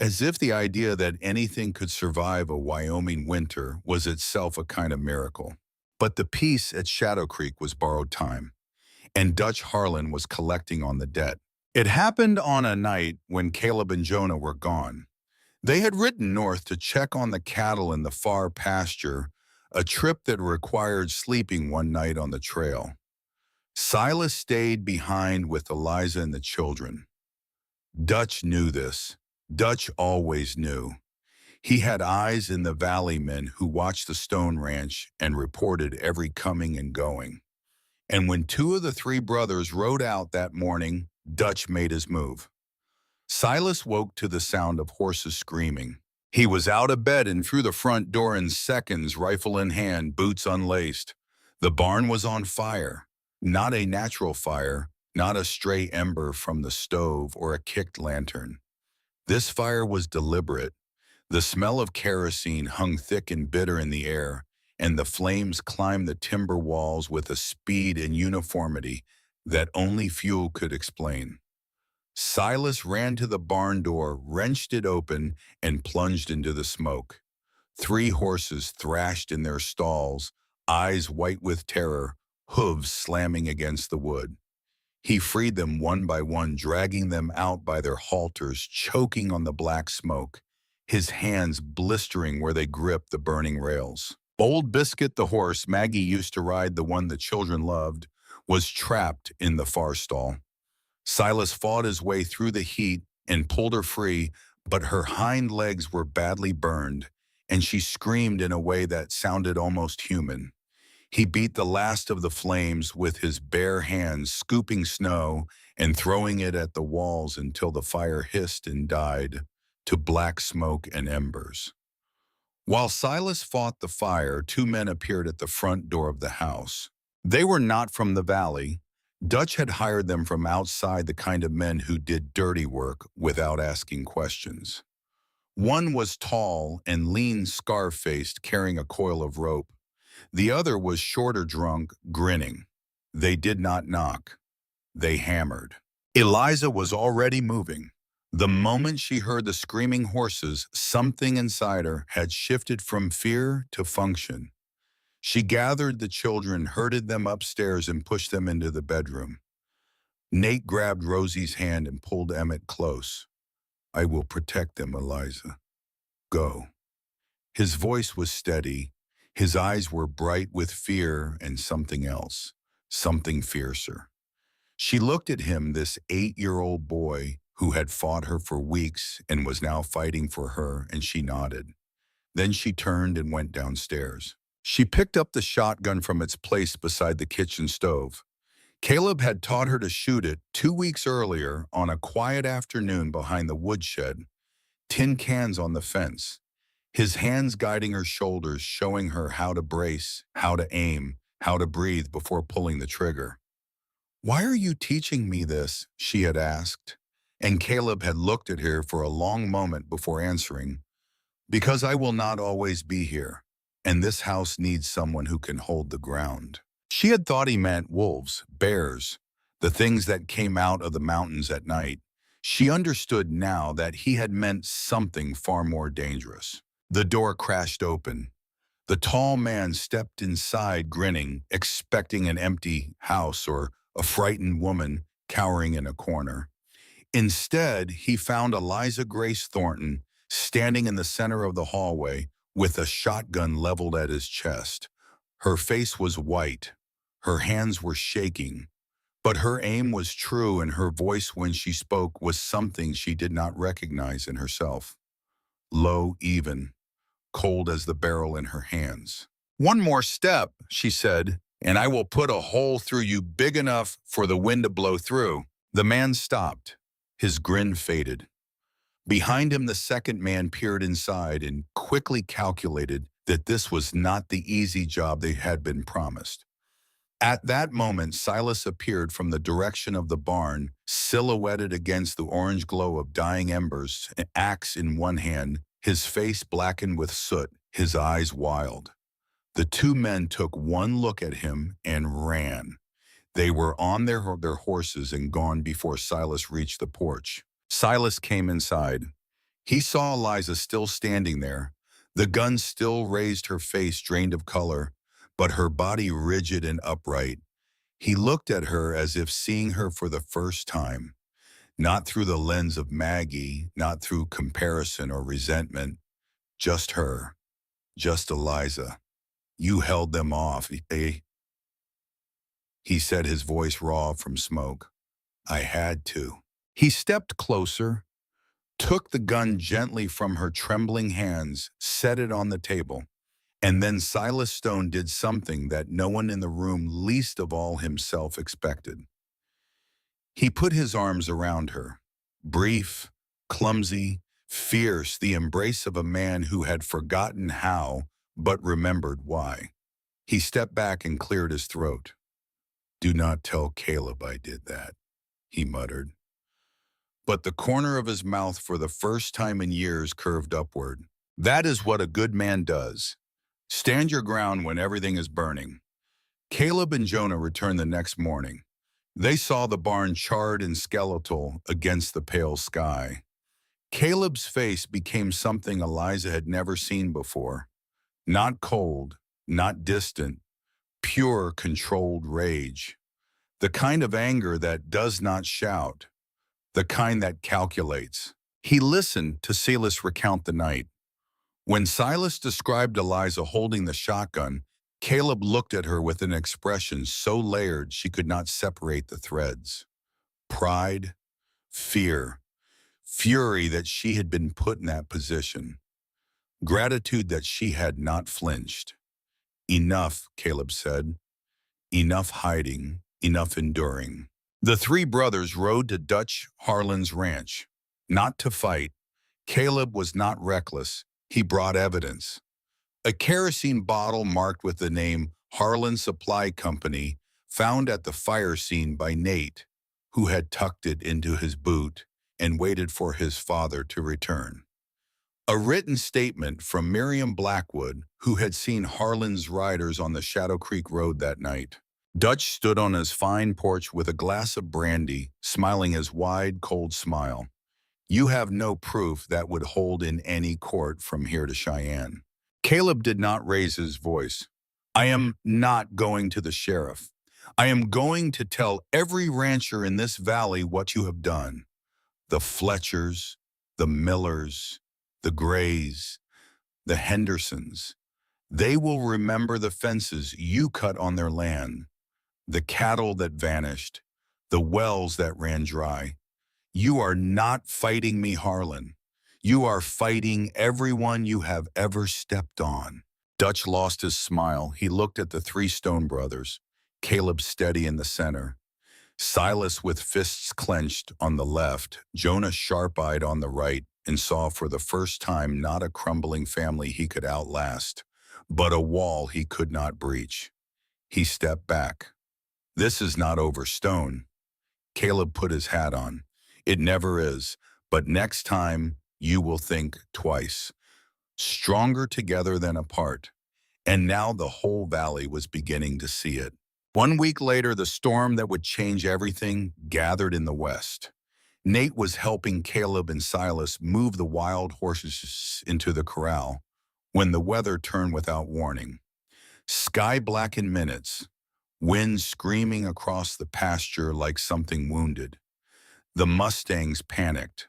As if the idea that anything could survive a Wyoming winter was itself a kind of miracle. But the peace at Shadow Creek was borrowed time, and Dutch Harlan was collecting on the debt. It happened on a night when Caleb and Jonah were gone. They had ridden north to check on the cattle in the far pasture, a trip that required sleeping one night on the trail. Silas stayed behind with Eliza and the children. Dutch knew this. Dutch always knew. He had eyes in the valley men who watched the Stone Ranch and reported every coming and going. And when two of the three brothers rode out that morning, Dutch made his move. Silas woke to the sound of horses screaming. He was out of bed and through the front door in seconds, rifle in hand, boots unlaced. The barn was on fire. Not a natural fire, not a stray ember from the stove or a kicked lantern. This fire was deliberate. The smell of kerosene hung thick and bitter in the air, and the flames climbed the timber walls with a speed and uniformity that only fuel could explain. Silas ran to the barn door, wrenched it open, and plunged into the smoke. 3 horses thrashed in their stalls, eyes white with terror, hooves slamming against the wood. He freed them one by one, dragging them out by their halters, choking on the black smoke, his hands blistering where they gripped the burning rails. Old Biscuit, the horse Maggie used to ride, the one the children loved, was trapped in the far stall. Silas fought his way through the heat and pulled her free, but her hind legs were badly burned, and she screamed in a way that sounded almost human. He beat the last of the flames with his bare hands, scooping snow and throwing it at the walls until the fire hissed and died to black smoke and embers. While Silas fought the fire, 2 men appeared at the front door of the house. They were not from the valley. Dutch had hired them from outside, the kind of men who did dirty work without asking questions. One was tall and lean, scar-faced, carrying a coil of rope. The other was shorter, drunk, grinning. They did not knock. They hammered. Eliza was already moving. The moment she heard the screaming horses, something inside her had shifted from fear to function. She gathered the children, herded them upstairs, and pushed them into the bedroom. Nate grabbed Rosie's hand and pulled Emmett close. "I will protect them, Eliza. Go." His voice was steady. His eyes were bright with fear and something else, something fiercer. She looked at him, this 8-year-old boy who had fought her for weeks and was now fighting for her, and she nodded. Then she turned and went downstairs. She picked up the shotgun from its place beside the kitchen stove. Caleb had taught her to shoot it 2 weeks earlier on a quiet afternoon behind the woodshed, tin cans on the fence, his hands guiding her shoulders, showing her how to brace, how to aim, how to breathe before pulling the trigger. "Why are you teaching me this?" she had asked, and Caleb had looked at her for a long moment before answering. "Because I will not always be here, and this house needs someone who can hold the ground." She had thought he meant wolves, bears, the things that came out of the mountains at night. She understood now that he had meant something far more dangerous. The door crashed open. The tall man stepped inside, grinning, expecting an empty house or a frightened woman cowering in a corner. Instead, he found Eliza Grace Thornton standing in the center of the hallway with a shotgun leveled at his chest. Her face was white. Her hands were shaking. But her aim was true, and her voice when she spoke was something she did not recognize in herself. Low, even, cold as the barrel in her hands. "One more step," she said, "and I will put a hole through you big enough for the wind to blow through." The man stopped. His grin faded. Behind him, the second man peered inside and quickly calculated that this was not the easy job they had been promised. At that moment, Silas appeared from the direction of the barn, silhouetted against the orange glow of dying embers, an axe in one hand, his face blackened with soot, his eyes wild. The 2 men took one look at him and ran. They were on their horses and gone before Silas reached the porch. Silas came inside. He saw Eliza still standing there. The gun still raised, her face drained of color, but her body rigid and upright. He looked at her as if seeing her for the first time, not through the lens of Maggie, not through comparison or resentment, just her, just Eliza. "You held them off, eh?" He said, his voice raw from smoke. "I had to." He stepped closer, took the gun gently from her trembling hands, set it on the table. And then Silas Stone did something that no one in the room, least of all himself, expected. He put his arms around her, brief, clumsy, fierce, the embrace of a man who had forgotten how, but remembered why. He stepped back and cleared his throat. "Do not tell Caleb I did that," he muttered. But the corner of his mouth, for the first time in years, curved upward. "That is what a good man does. Stand your ground when everything is burning." Caleb and Jonah returned the next morning. They saw the barn charred and skeletal against the pale sky. Caleb's face became something Eliza had never seen before. Not cold, not distant, pure, controlled rage. The kind of anger that does not shout, the kind that calculates. He listened to Silas recount the night. When Silas described Eliza holding the shotgun, Caleb looked at her with an expression so layered she could not separate the threads. Pride, fear, fury that she had been put in that position, gratitude that she had not flinched. Enough, Caleb said. Enough hiding, enough enduring. The three brothers rode to Dutch Harlan's ranch. Not to fight. Caleb was not reckless. He brought evidence. A kerosene bottle marked with the name Harlan Supply Company, found at the fire scene by Nate, who had tucked it into his boot and waited for his father to return. A written statement from Miriam Blackwood, who had seen Harlan's riders on the Shadow Creek Road that night. Dutch stood on his fine porch with a glass of brandy, smiling his wide, cold smile. You have no proof that would hold in any court from here to Cheyenne. Caleb did not raise his voice. I am not going to the sheriff. I am going to tell every rancher in this valley what you have done. The Fletchers, the Millers, the Grays, the Hendersons. They will remember the fences you cut on their land, the cattle that vanished, the wells that ran dry. You are not fighting me, Harlan. You are fighting everyone you have ever stepped on. Dutch lost his smile. He looked at the three Stone brothers, Caleb steady in the center, Silas with fists clenched on the left, Jonah sharp-eyed on the right, and saw for the first time not a crumbling family he could outlast, but a wall he could not breach. He stepped back. This is not over, Stone. Caleb put his hat on. It never is, but next time you will think twice. Stronger together than apart. And now the whole valley was beginning to see it. 1 week later, the storm that would change everything gathered in the west. Nate was helping Caleb and Silas move the wild horses into the corral when the weather turned without warning. Sky black in minutes, wind screaming across the pasture like something wounded. The Mustangs panicked.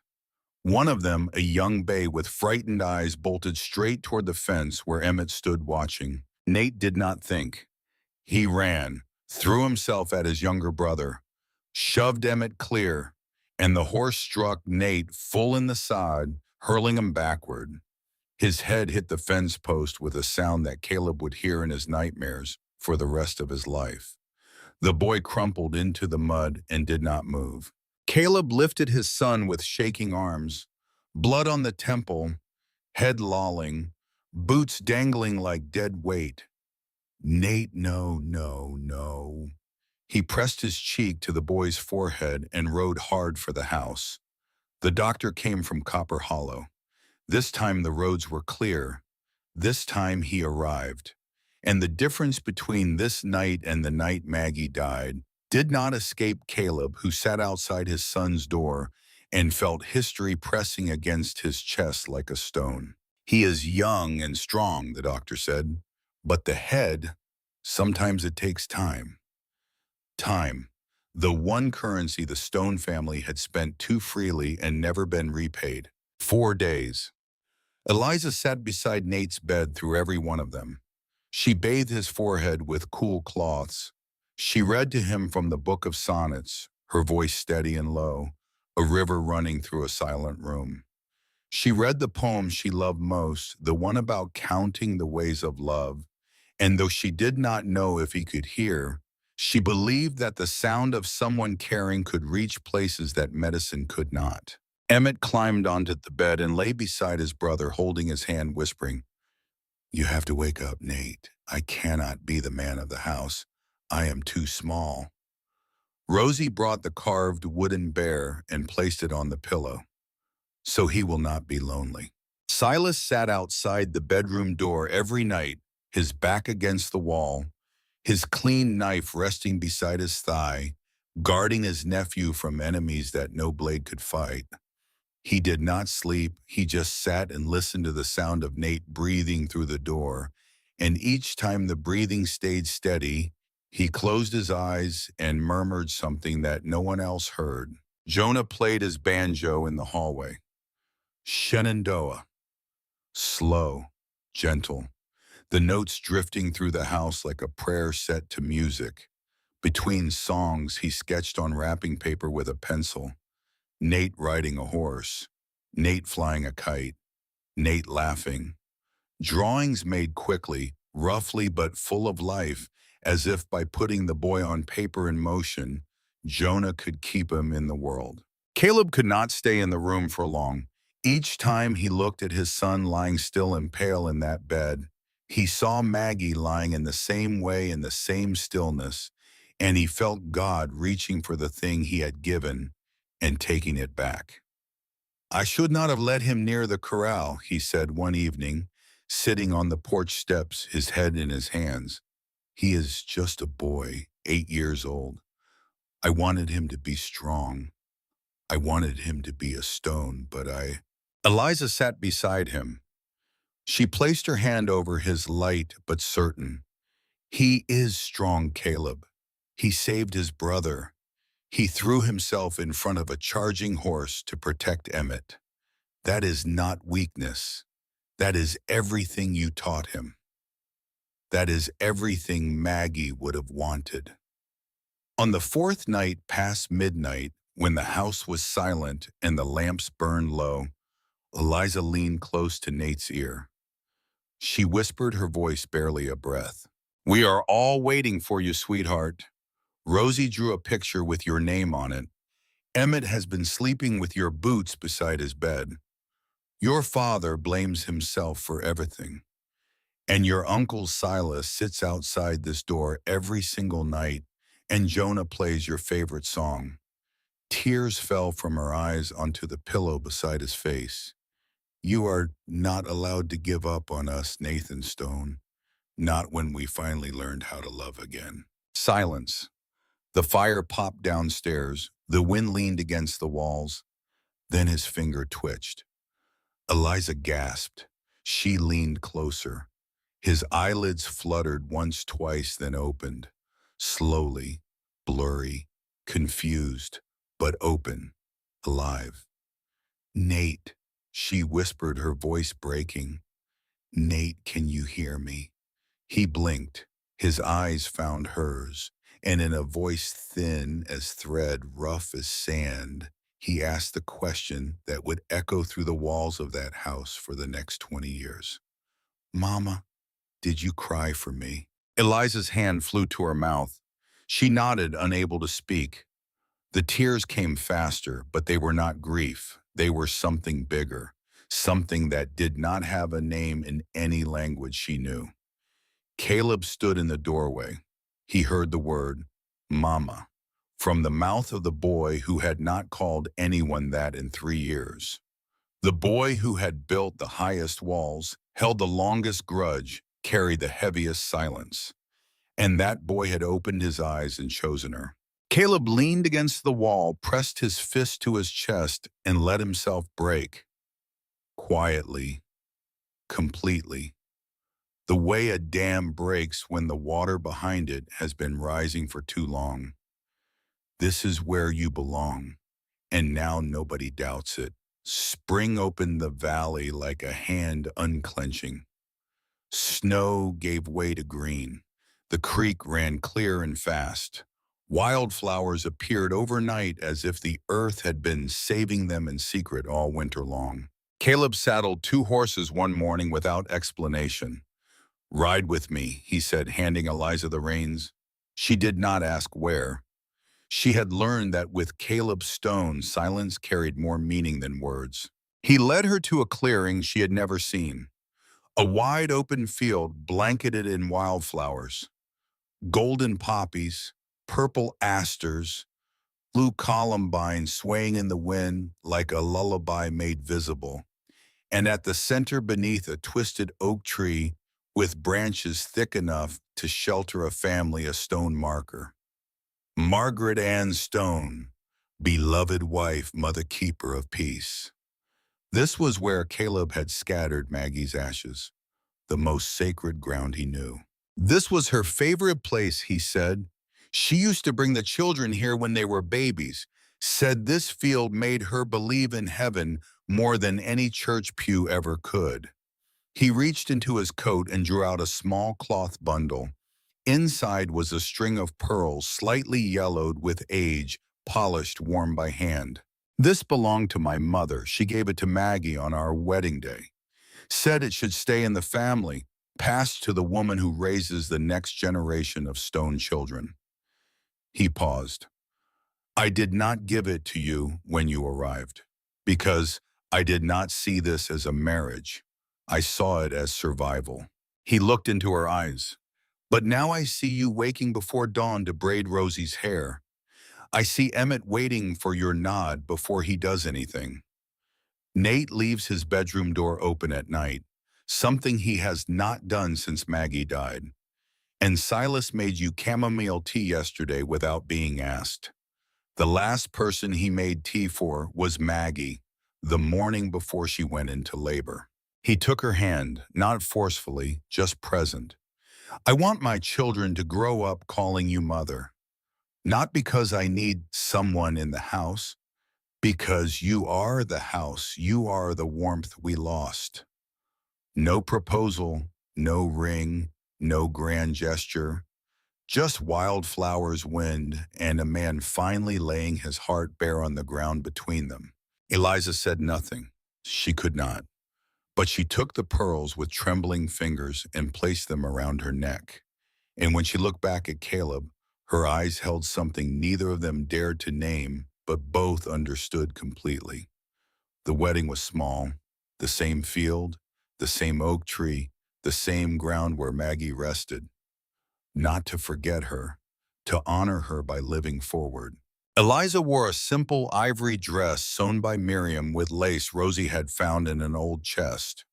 One of them, a young bay with frightened eyes, bolted straight toward the fence where Emmett stood watching. Nate did not think. He ran, threw himself at his younger brother, shoved Emmett clear, and the horse struck Nate full in the side, hurling him backward. His head hit the fence post with a sound that Caleb would hear in his nightmares for the rest of his life. The boy crumpled into the mud and did not move. Caleb lifted his son with shaking arms, blood on the temple, head lolling, boots dangling like dead weight. Nate, no, no, no. He pressed his cheek to the boy's forehead and rode hard for the house. The doctor came from Copper Hollow. This time the roads were clear. This time he arrived. And the difference between this night and the night Maggie died did not escape Caleb, who sat outside his son's door and felt history pressing against his chest like a stone. He is young and strong, the doctor said, but the head, sometimes it takes time. Time, the one currency the Stone family had spent too freely and never been repaid. 4 days. Eliza sat beside Nate's bed through every one of them. She bathed his forehead with cool cloths. She read to him from the Book of Sonnets, her voice steady and low, a river running through a silent room. She read the poem she loved most, the one about counting the ways of love, and though she did not know if he could hear, she believed that the sound of someone caring could reach places that medicine could not. Emmett climbed onto the bed and lay beside his brother, holding his hand, whispering, "You have to wake up, Nate. I cannot be the man of the house. I am too small." Rosie brought the carved wooden bear and placed it on the pillow, so he will not be lonely. Silas sat outside the bedroom door every night, his back against the wall, his clean knife resting beside his thigh, guarding his nephew from enemies that no blade could fight. He did not sleep. He just sat and listened to the sound of Nate breathing through the door. And each time the breathing stayed steady, he closed his eyes and murmured something that no one else heard. Jonah played his banjo in the hallway. Shenandoah, slow, gentle, the notes drifting through the house like a prayer set to music. Between songs, he sketched on wrapping paper with a pencil. Nate riding a horse, Nate flying a kite, Nate laughing. Drawings made quickly, roughly but full of life, as if by putting the boy on paper in motion, Jonah could keep him in the world. Caleb could not stay in the room for long. Each time he looked at his son lying still and pale in that bed, he saw Maggie lying in the same way in the same stillness, and he felt God reaching for the thing he had given and taking it back. I should not have let him near the corral, he said one evening, sitting on the porch steps, his head in his hands. He is just a boy, 8 years old. I wanted him to be strong. I wanted him to be a stone, but I... Eliza sat beside him. She placed her hand over his, light but certain. He is strong, Caleb. He saved his brother. He threw himself in front of a charging horse to protect Emmett. That is not weakness. That is everything you taught him. That is everything Maggie would have wanted. On the fourth night past midnight, when the house was silent and the lamps burned low, Eliza leaned close to Nate's ear. She whispered, her voice barely a breath. We are all waiting for you, sweetheart. Rosie drew a picture with your name on it. Emmett has been sleeping with your boots beside his bed. Your father blames himself for everything. And your uncle Silas sits outside this door every single night, and Jonah plays your favorite song. Tears fell from her eyes onto the pillow beside his face. You are not allowed to give up on us, Nathan Stone. Not when we finally learned how to love again. Silence. The fire popped downstairs. The wind leaned against the walls. Then his finger twitched. Eliza gasped. She leaned closer. His eyelids fluttered once, twice, then opened. Slowly, blurry, confused, but open, alive. Nate, she whispered, her voice breaking. Nate, can you hear me? He blinked. His eyes found hers, and in a voice thin as thread, rough as sand, he asked the question that would echo through the walls of that house for the next 20 years. Mama, did you cry for me? Eliza's hand flew to her mouth. She nodded, unable to speak. The tears came faster, but they were not grief. They were something bigger, something that did not have a name in any language she knew. Caleb stood in the doorway. He heard the word, Mama, from the mouth of the boy who had not called anyone that in 3 years. The boy who had built the highest walls, held the longest grudge, carried the heaviest silence. And that boy had opened his eyes and chosen her. Caleb leaned against the wall, pressed his fist to his chest, and let himself break. Quietly, completely. The way a dam breaks when the water behind it has been rising for too long. This is where you belong, and now nobody doubts it. Spring opened the valley like a hand unclenching. Snow gave way to green. The creek ran clear and fast. Wildflowers appeared overnight as if the earth had been saving them in secret all winter long. Caleb saddled 2 horses one morning without explanation. Ride with me, he said, handing Eliza the reins. She did not ask where. She had learned that with Caleb Stone, silence carried more meaning than words. He led her to a clearing she had never seen. A wide open field blanketed in wildflowers. Golden poppies, purple asters, blue columbine swaying in the wind like a lullaby made visible. And at the center beneath a twisted oak tree with branches thick enough to shelter a family, a stone marker. Margaret Ann Stone, beloved wife, mother keeper of peace. This was where Caleb had scattered Maggie's ashes, the most sacred ground he knew. This was her favorite place, he said. She used to bring the children here when they were babies, said this field made her believe in heaven more than any church pew ever could. He reached into his coat and drew out a small cloth bundle. Inside was a string of pearls, slightly yellowed with age, polished warm by hand. This belonged to my mother. She gave it to Maggie on our wedding day. Said it should stay in the family, passed to the woman who raises the next generation of Stone children. He paused. I did not give it to you when you arrived, because I did not see this as a marriage. I saw it as survival. He looked into her eyes. But now I see you waking before dawn to braid Rosie's hair. I see Emmett waiting for your nod before he does anything. Nate leaves his bedroom door open at night, something he has not done since Maggie died. And Silas made you chamomile tea yesterday without being asked. The last person he made tea for was Maggie, the morning before she went into labor. He took her hand, not forcefully, just present. I want my children to grow up calling you mother, not because I need someone in the house, because you are the house, you are the warmth we lost. No proposal, no ring, no grand gesture, just wildflowers, wind, and a man finally laying his heart bare on the ground between them. Eliza said nothing. She could not. But she took the pearls with trembling fingers and placed them around her neck. And when she looked back at Caleb, her eyes held something neither of them dared to name, but both understood completely. The wedding was small, the same field, the same oak tree, the same ground where Maggie rested. Not to forget her, to honor her by living forward. Eliza wore a simple ivory dress sewn by Miriam with lace Rosie had found in an old chest.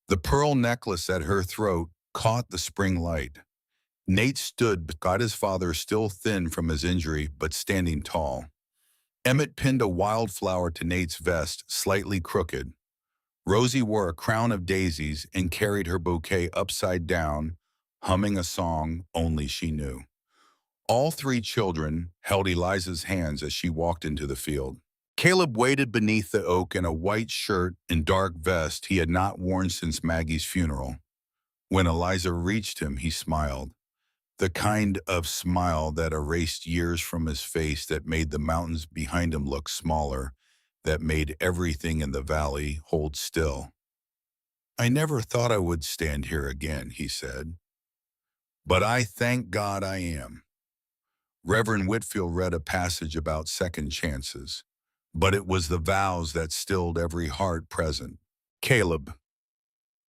The pearl necklace at her throat caught the spring light. Nate stood beside his father, still thin from his injury, but standing tall. Emmett pinned a wildflower to Nate's vest, slightly crooked. Rosie wore a crown of daisies and carried her bouquet upside down, humming a song only she knew. All three children held Eliza's hands as she walked into the field. Caleb waited beneath the oak in a white shirt and dark vest he had not worn since Maggie's funeral. When Eliza reached him, he smiled. The kind of smile that erased years from his face, that made the mountains behind him look smaller, that made everything in the valley hold still. I never thought I would stand here again, he said. But I thank God I am. Reverend Whitfield read a passage about second chances, but it was the vows that stilled every heart present. Caleb,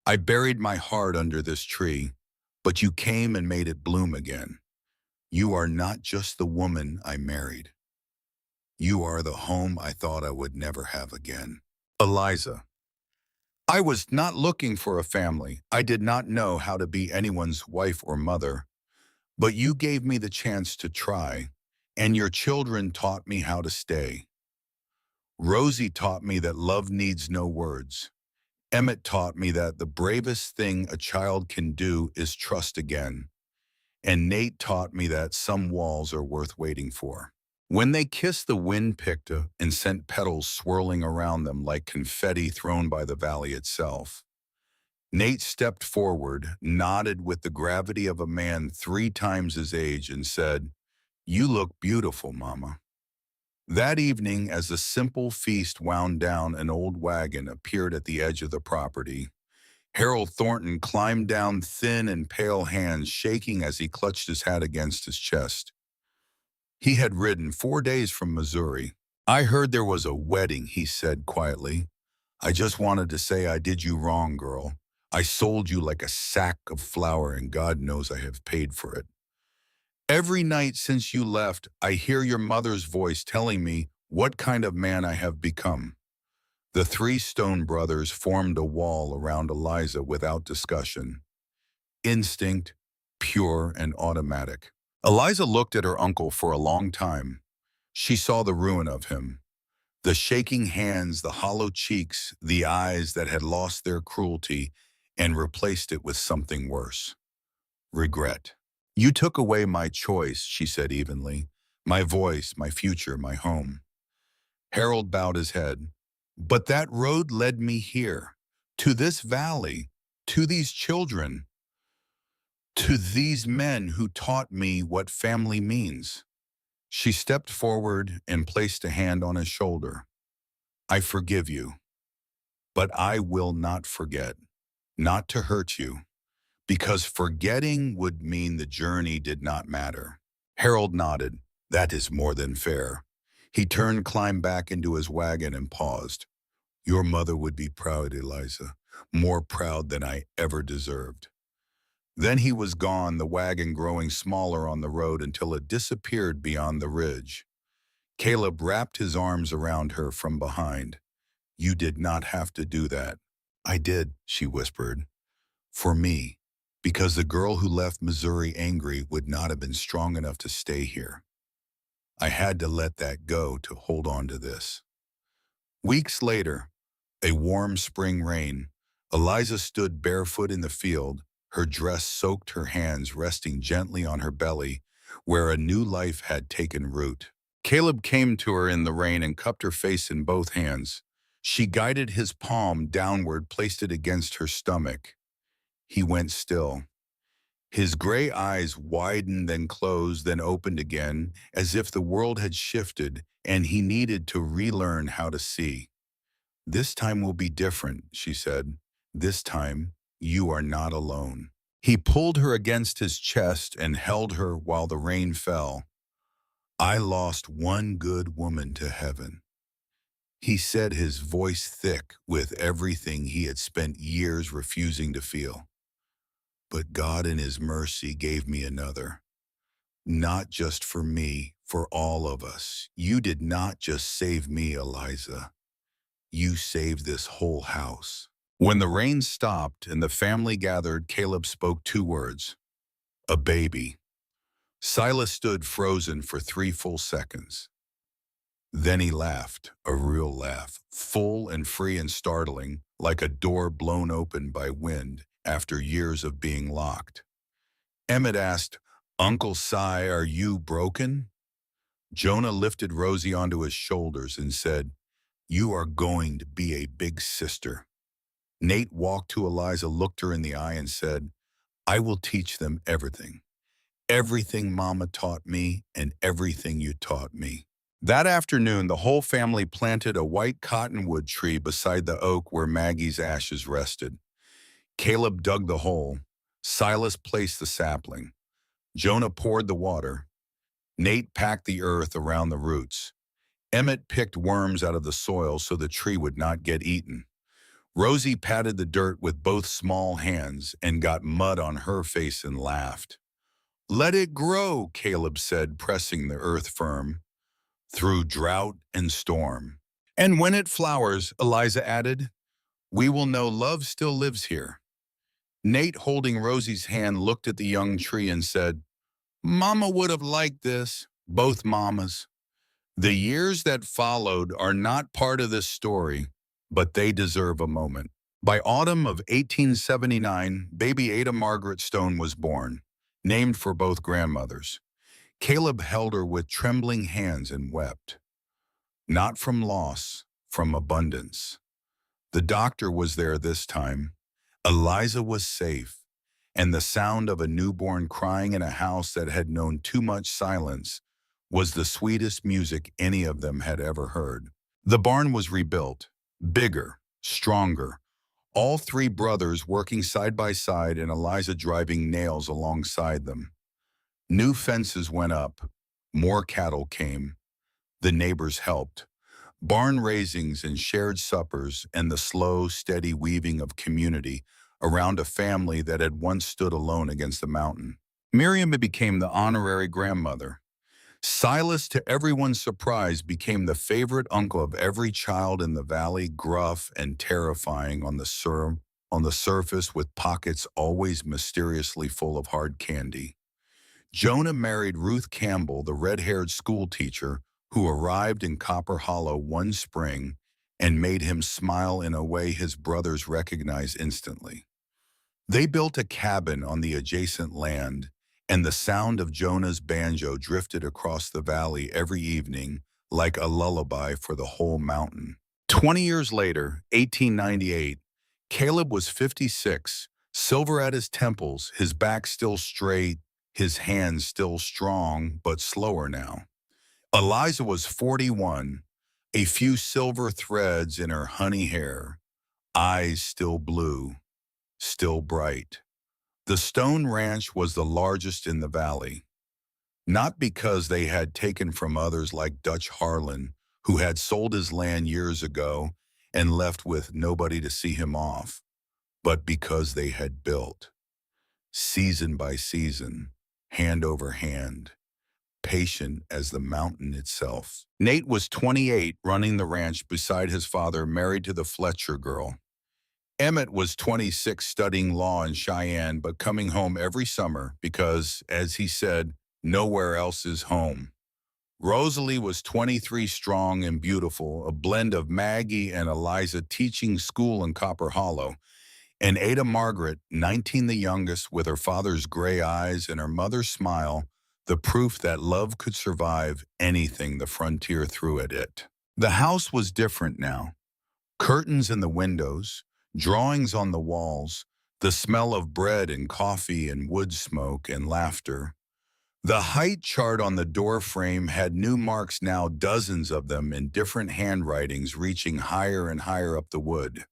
I buried my heart under this tree, but you came and made it bloom again. You are not just the woman I married. You are the home I thought I would never have again. Eliza, I was not looking for a family. I did not know how to be anyone's wife or mother, but you gave me the chance to try, and your children taught me how to stay. Rosie taught me that love needs no words. Emmett taught me that the bravest thing a child can do is trust again. And Nate taught me that some walls are worth waiting for. When they kissed, the wind picked up and sent petals swirling around them like confetti thrown by the valley itself. Nate stepped forward, nodded with the gravity of a man 3 times his age, and said, "You look beautiful, Mama." That evening, as the simple feast wound down, an old wagon appeared at the edge of the property. Harold Thornton climbed down, thin and pale hands shaking as he clutched his hat against his chest. He had ridden 4 days from Missouri. I heard there was a wedding, he said quietly. I just wanted to say I did you wrong, girl. I sold you like a sack of flour, and God knows I have paid for it. Every night since you left, I hear your mother's voice telling me what kind of man I have become. The 3 Stone brothers formed a wall around Eliza without discussion. Instinct, pure and automatic. Eliza looked at her uncle for a long time. She saw the ruin of him. The shaking hands, the hollow cheeks, the eyes that had lost their cruelty and replaced it with something worse. Regret. You took away my choice, she said evenly. My voice, my future, my home. Harold bowed his head. But that road led me here, to this valley, to these children, to these men who taught me what family means. She stepped forward and placed a hand on his shoulder. I forgive you, but I will not forget, not to hurt you, because forgetting would mean the journey did not matter. Harold nodded. That is more than fair. He turned, climbed back into his wagon and paused. Your mother would be proud, Eliza, more proud than I ever deserved. Then he was gone, the wagon growing smaller on the road until it disappeared beyond the ridge. Caleb wrapped his arms around her from behind. You did not have to do that. I did, she whispered. For me, because the girl who left Missouri angry would not have been strong enough to stay here. I had to let that go to hold on to this. Weeks later, a warm spring rain, Eliza stood barefoot in the field, her dress soaked, her hands resting gently on her belly, where a new life had taken root. Caleb came to her in the rain and cupped her face in both hands. She guided his palm downward, placed it against her stomach. He went still. His gray eyes widened, then closed, then opened again, as if the world had shifted and he needed to relearn how to see. This time will be different, she said. This time, you are not alone. He pulled her against his chest and held her while the rain fell. I lost one good woman to heaven. He said, his voice thick with everything he had spent years refusing to feel. But God in his mercy gave me another. Not just for me, for all of us. You did not just save me, Eliza. You saved this whole house. When the rain stopped and the family gathered, Caleb spoke two words. A baby. Silas stood frozen for 3 full seconds. Then he laughed, a real laugh, full and free and startling, like a door blown open by wind after years of being locked. Emmett asked, Uncle Si, are you broken? Jonah lifted Rosie onto his shoulders and said, You are going to be a big sister. Nate walked to Eliza, looked her in the eye and said, I will teach them everything. Everything Mama taught me and everything you taught me. That afternoon, the whole family planted a white cottonwood tree beside the oak where Maggie's ashes rested. Caleb dug the hole. Silas placed the sapling. Jonah poured the water. Nate packed the earth around the roots. Emmett picked worms out of the soil so the tree would not get eaten. Rosie patted the dirt with both small hands and got mud on her face and laughed. Let it grow, Caleb said, pressing the earth firm, through drought and storm. And when it flowers, Eliza added, we will know love still lives here. Nate, holding Rosie's hand, looked at the young tree and said, Mama would have liked this, both mamas. The years that followed are not part of this story, but they deserve a moment. By autumn of 1879, baby Ada Margaret Stone was born, named for both grandmothers. Caleb held her with trembling hands and wept. Not from loss, from abundance. The doctor was there this time. Eliza was safe, and the sound of a newborn crying in a house that had known too much silence was the sweetest music any of them had ever heard. The barn was rebuilt, bigger, stronger, all 3 brothers working side by side and Eliza driving nails alongside them. New fences went up, more cattle came. The neighbors helped. Barn raisings and shared suppers and the slow, steady weaving of community around a family that had once stood alone against the mountain. Miriam became the honorary grandmother. Silas, to everyone's surprise, became the favorite uncle of every child in the valley, gruff and terrifying on the surface with pockets always mysteriously full of hard candy. Jonah married Ruth Campbell, the red-haired schoolteacher who arrived in Copper Hollow one spring and made him smile in a way his brothers recognized instantly. They built a cabin on the adjacent land, and the sound of Jonah's banjo drifted across the valley every evening like a lullaby for the whole mountain. 20 years later, 1898, Caleb was 56, silver at his temples, his back still straight, his hands still strong, but slower now. Eliza was 41, a few silver threads in her honey hair, eyes still blue, still bright. The Stone Ranch was the largest in the valley, not because they had taken from others like Dutch Harlan, who had sold his land years ago and left with nobody to see him off, but because they had built, season by season, hand over hand, patient as the mountain itself. Nate was 28, running the ranch beside his father, married to the Fletcher girl. Emmett was 26, studying law in Cheyenne, but coming home every summer because, as he said, nowhere else is home. Rosalie was 23, strong and beautiful, a blend of Maggie and Eliza, teaching school in Copper Hollow. And Ada Margaret, 19, the youngest, with her father's gray eyes and her mother's smile, the proof that love could survive anything the frontier threw at it. The house was different now. Curtains in the windows, drawings on the walls, the smell of bread and coffee and wood smoke and laughter. The height chart on the door frame had new marks now, dozens of them in different handwritings reaching higher and higher up the wood.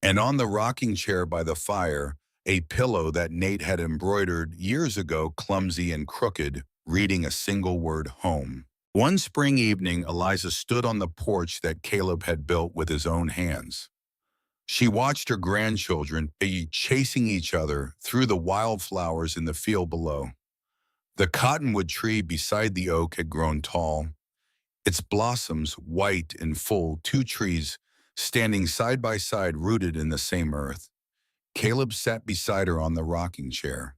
And on the rocking chair by the fire, a pillow that Nate had embroidered years ago, clumsy and crooked, reading a single word, home. One spring evening, Eliza stood on the porch that Caleb had built with his own hands. She watched her grandchildren chasing each other through the wildflowers in the field below. The cottonwood tree beside the oak had grown tall, its blossoms white and full, two trees standing side by side, rooted in the same earth. Caleb sat beside her on the rocking chair.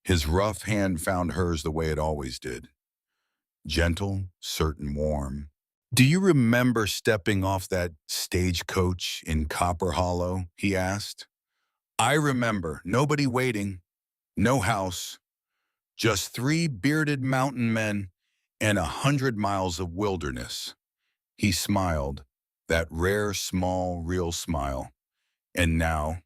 His rough hand found hers the way it always did, gentle, certain, warm. "Do you remember stepping off that stagecoach in Copper Hollow?" he asked. "I remember. Nobody waiting. No house. Just three bearded mountain men and 100 miles of wilderness." He smiled, that rare, small, real smile. And now,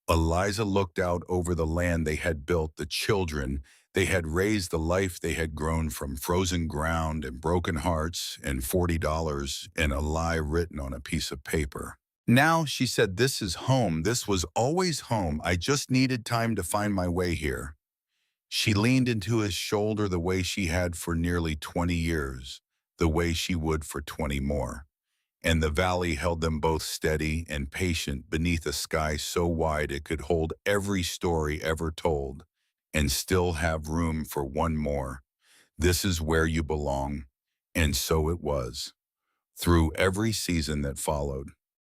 Eliza looked out over the land they had built, the children they had raised, the life they had grown, from frozen ground and broken hearts and $40 and a lie written on a piece of paper. Now, she said, "This is home. This was always home. I just needed time to find my way here." She leaned into his shoulder the way she had for nearly 20 years, the way she would for 20 more. And the valley held them both steady and patient beneath a sky so wide it could hold every story ever told and still have room for one more. This is where you belong. And so it was, through every season that followed.